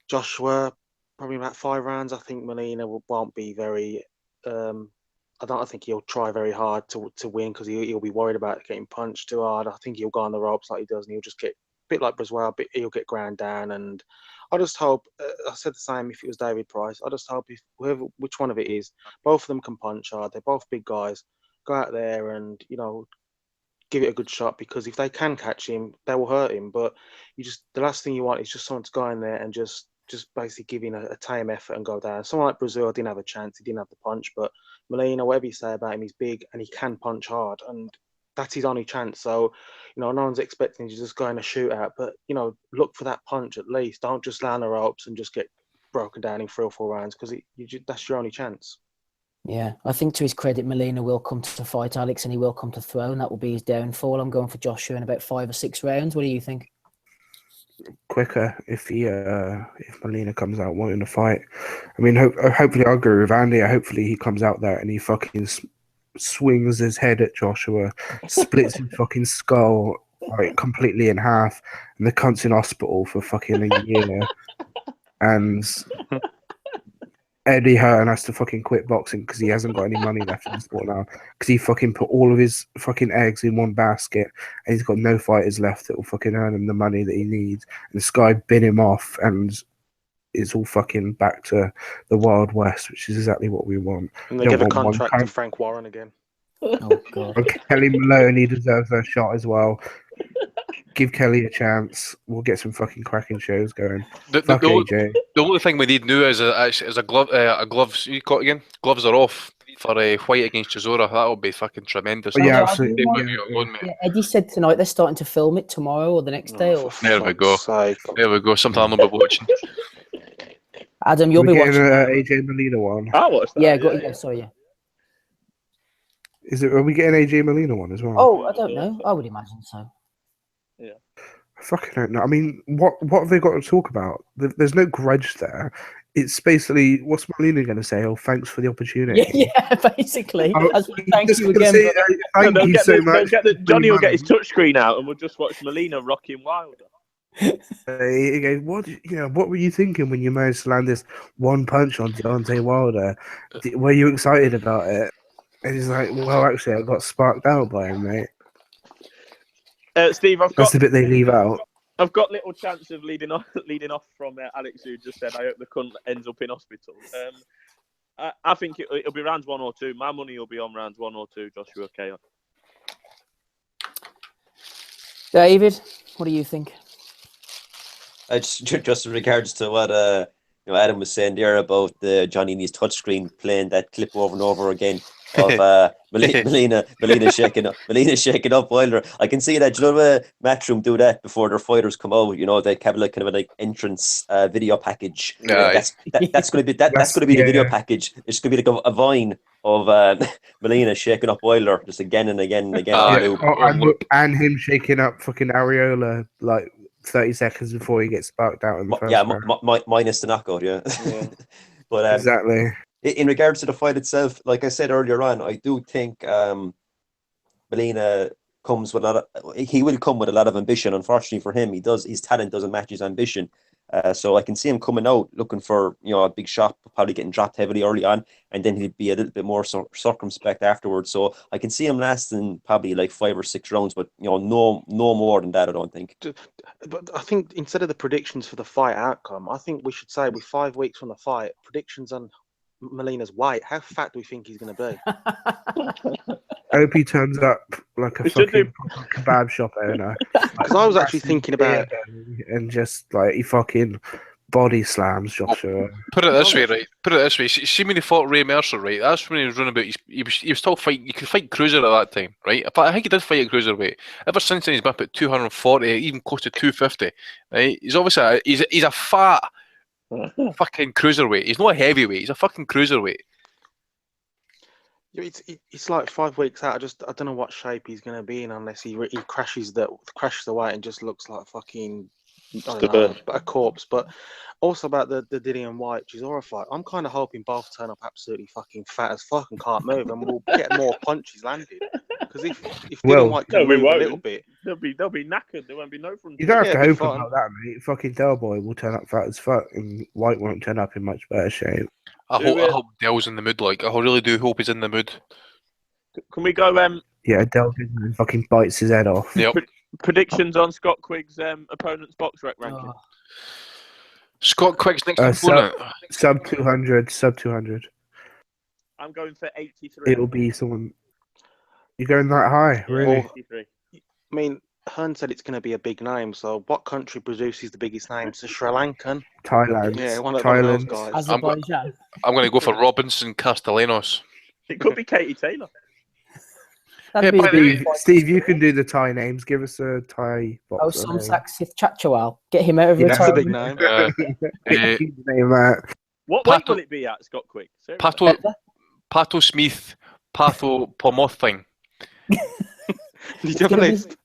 Joshua, probably about 5 rounds. I think Molina won't be very. I don't think he'll try very hard to win because he'll be worried about getting punched too hard. I think he'll go on the ropes like he does, and he'll just get a bit like Brazil, but he'll get ground down. And I just hope. I said the same if it was David Price. I just hope if which one of it is, both of them can punch hard. They're both big guys. Go out there and give it a good shot, because if they can catch him, they will hurt him. But the last thing you want is just someone to go in there and just basically giving a tame effort and go down. Someone like Brazil didn't have a chance. He didn't have the punch. But Molina, whatever you say about him, he's big and he can punch hard. And that's his only chance. So, no one's expecting you to just go in a shootout. But, look for that punch at least. Don't just land the ropes and just get broken down in 3 or 4 rounds, because that's your only chance. Yeah, I think to his credit, Molina will come to fight Alex and he will come to throw, and that will be his downfall. I'm going for Joshua in about 5 or 6 rounds. What do you think? Quicker if Molina comes out wanting to fight. I mean, hopefully I'll agree with Andy. Hopefully he comes out there and he fucking swings his head at Joshua, splits his fucking skull like completely in half, and the cunt's in hospital for fucking a year. And Eddie Hearn has to fucking quit boxing because he hasn't got any money left in the sport now, because he fucking put all of his fucking eggs in one basket and he's got no fighters left that will fucking earn him the money that he needs. And this guy bin him off and it's all fucking back to the Wild West, which is exactly what we want. And they give a contract to Frank Warren again. Oh, God. Kelly Maloney deserves a shot as well. Give Kelly a chance. We'll get some fucking cracking shows going. Fuck AJ. The only thing we need now is a glove. Gloves. You got again? Gloves are off for a White against Chisora. That would be fucking tremendous. Yeah, absolutely. Yeah, Eddie said tonight they're starting to film it tomorrow or the next day. There we go. There we go. Something I'll be watching. Adam, you'll be watching AJ Molina one. I watched that. Yeah, sorry, yeah. Are we getting AJ Molina one as well? Oh, I don't know. I would imagine so. Yeah. I fucking don't know. I mean, what have they got to talk about? There's no grudge there. It's basically, what's Molina going to say? Oh, thanks for the opportunity. Yeah, basically. Thank you again. Thank you so much. Johnny will get his touchscreen out and we'll just watch Molina rocking Wilder. He goes, what were you thinking when you managed to land this one punch on Deontay Wilder? Were you excited about it? And he's like, well, actually, I got sparked out by him, mate. Steve, that's the bit they leave out. I've got little chance of leading off from Alex, who just said, I hope the cunt ends up in hospital. I think it'll be rounds 1 or 2. My money will be on rounds 1 or 2, Joshua KO. David, what do you think? Just in regards to what Adam was saying there about Johnny and his touchscreen playing that clip over and over again of Molina shaking up Wilder. I can see that. You know the Matchroom do that before their fighters come out. They have like kind of an entrance video package. That's going to be the video package. It's going to be like a vine of Molina shaking up Wilder just again and again and again. And him shaking up fucking Areola like 30 seconds before he gets sparked out in the first round. Minus the knockout, yeah. But exactly. In regards to the fight itself, like I said earlier on, I do think Molina comes with he will come with a lot of ambition. Unfortunately for him, his talent doesn't match his ambition. So I can see him coming out looking for a big shot, probably getting dropped heavily early on, and then he'd be a little bit more circumspect afterwards. So I can see him lasting probably like 5 or 6 rounds, but no more than that, I don't think. But I think instead of the predictions for the fight outcome, I think we should say with 5 weeks from the fight, predictions on Molina's weight. How fat do we think he's going to be? I hope he turns up like a fucking kebab shop owner. Because I was actually thinking about and just like he fucking body slams Joshua. Put it this way, See when he fought Ray Mercer, right? That's when he was running about. He was still fighting. You could fight cruiser at that time, right? I think he did fight at cruiserweight. Ever since then, he's been up at 240, even close to 250. Right? He's obviously he's a fat fucking cruiserweight. He's not a heavyweight. He's a fucking cruiserweight. It's like 5 weeks out. I don't know what shape he's going to be in unless he crashes the weight and just looks like fucking I don't know, a corpse, but also about the Dillian White Chisora fight. I'm kind of hoping both turn up absolutely fucking fat as fuck and can't move, and we'll get more punches landed. Because if Dillian White can move a little bit, they'll be knackered. There won't be no front. You don't have to it'll hope be fun. about that, mate. Fucking Del Boy will turn up fat as fuck, and White won't turn up in much better shape. I hope Dell's in the mood. Like, I really do hope he's in the mood. Can we go? Yeah, Del fucking bites his head off. Yep. Predictions on Scott Quigg's opponent's box rec ranking. Scott Quigg's next opponent. Sub 200. I'm going for 83. It'll be someone. You're going that high, really? 83. I mean, Hearn said it's going to be a big name. So, what country produces the biggest names? The Sri Lankan, Thailand. yeah, one of Thailand. those guys. Azerbaijan. I'm going to go for Robinson Castellanos. It could be Katie Taylor. That'd Yeah, be Steve, you can do the Thai names. Give us a Thai box. some Saxith Chachawal. Get him out of Yeah, That's a big retirement. name. Name that. What weight will it be at, Scott Quigg? Pato Smith, Patho Pomothing. Did you have a list?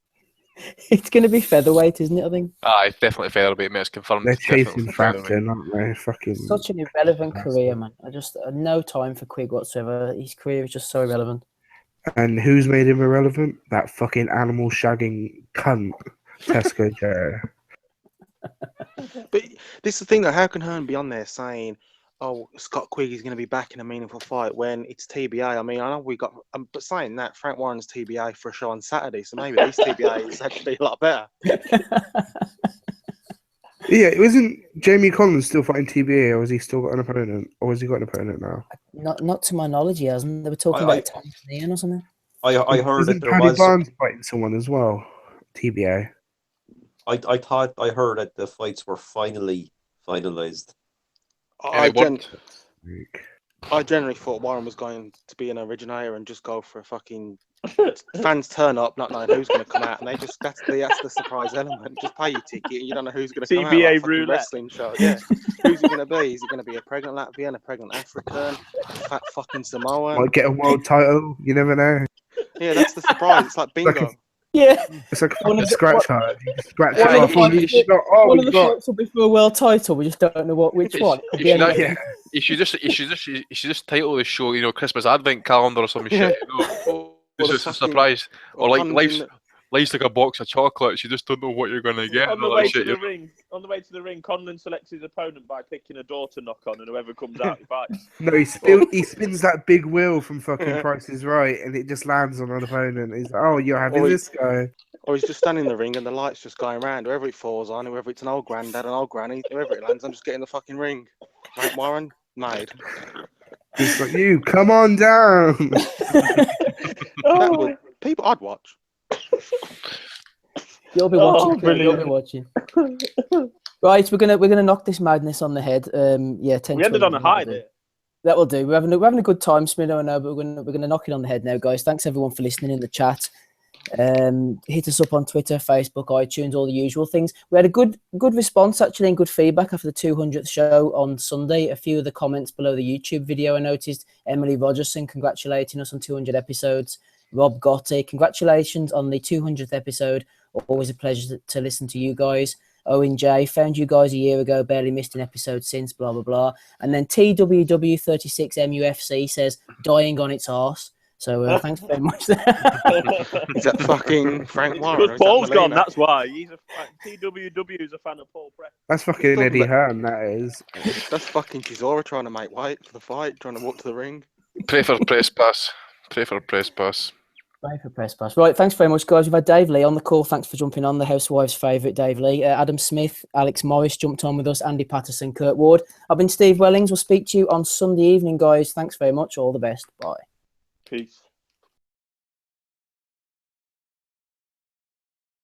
It's going to be featherweight, isn't it? I think. It's definitely featherweight, mate. It's confirmed. They're It's definitely chasing featherweight. Frampton, aren't they? Fucking. Such an irrelevant career, man. I just no time for Quigg whatsoever. His career is just so irrelevant. And who's made him irrelevant? That fucking animal shagging cunt, Tesco Joe. But this is the thing, though. How can Hearn be on there saying, "Oh, Scott Quigg is going to be back in a meaningful fight" when it's TBA? I mean, I know we got, but saying that, Frank Warren's TBA for a show on Saturday, so maybe this TBA is actually a lot better. Yeah, isn't Jamie Collins still fighting TBA, or has he still got an opponent? Or has he got an opponent now? Not to my knowledge, he hasn't. They were talking about Tanzania or something. I heard that Isn't there Paddy was. Barnes fighting someone as well? TBA. I heard that the fights were finally finalized. I generally thought Warren was going to be an originator and just go for a fucking fans turn up not knowing who's going to come out, and that's the surprise element. Just pay your ticket and you don't know who's going to come out. TBA Like roulette. Wrestling show. Yeah. Who's it going to be? Is it going to be a pregnant Latvian, a pregnant African, a fat fucking Samoan? Might get a world title. You never know. Yeah, that's the surprise. It's like bingo. Yeah. It's like One a of the- scratch card. You just scratch one it of off. the- One of the fights will be for a world title. We just don't know which one. Could be anything. Yeah. You should just title the show, Christmas Advent Calendar or some shit. It's just a surprise, or like life's like a box of chocolates. You just don't know what you're gonna get. On the way to the ring, Conlon selects his opponent by picking a door to knock on, and whoever comes out, he fights. No, he spins that big wheel from fucking Price is Right, and it just lands on an opponent. He's like, "Oh, you're having this guy." Or he's just standing in the ring and the light's just going around. Whoever it falls on, whoever it's an old granddad, an old granny, whoever it lands, I'm just getting the fucking ring. Frank Warren, made. He's like, "You come on down." People I'd watch. You'll be watching. Brilliant. You'll be watching. Right, we're gonna knock this madness on the head. 10. We ended on a high there. That will do. We're having a good time, Smido. I know, but we're gonna knock it on the head now, guys. Thanks everyone for listening in the chat. Hit us up on Twitter, Facebook, iTunes, all the usual things. We had a good response actually and good feedback after the 200th show on Sunday. A few of the comments below the YouTube video I noticed. Emily Rogerson congratulating us on 200 episodes. Rob Gotti, congratulations on the 200th episode. Always a pleasure to listen to you guys. Owen J, found you guys a year ago, barely missed an episode since, blah, blah, blah. And then TWW36MUFC says, dying on its arse. So thanks very much. Is that fucking Frank Warren? Because Paul's gone, that's why. TWW is a fan of Paul Press. That's fucking Eddie Hearn, that is. That's fucking Chisora trying to make weight for the fight, trying to walk to the ring. Pray for press pass. Pray for press pass. Right for press pass. Right, thanks very much, guys. We've had Dave Lee on the call. Thanks for jumping on. The Housewives' favourite, Dave Lee. Adam Smith, Alex Morris jumped on with us. Andy Patterson, Kurt Ward. I've been Steve Wellings. We'll speak to you on Sunday evening, guys. Thanks very much. All the best. Bye. Peace.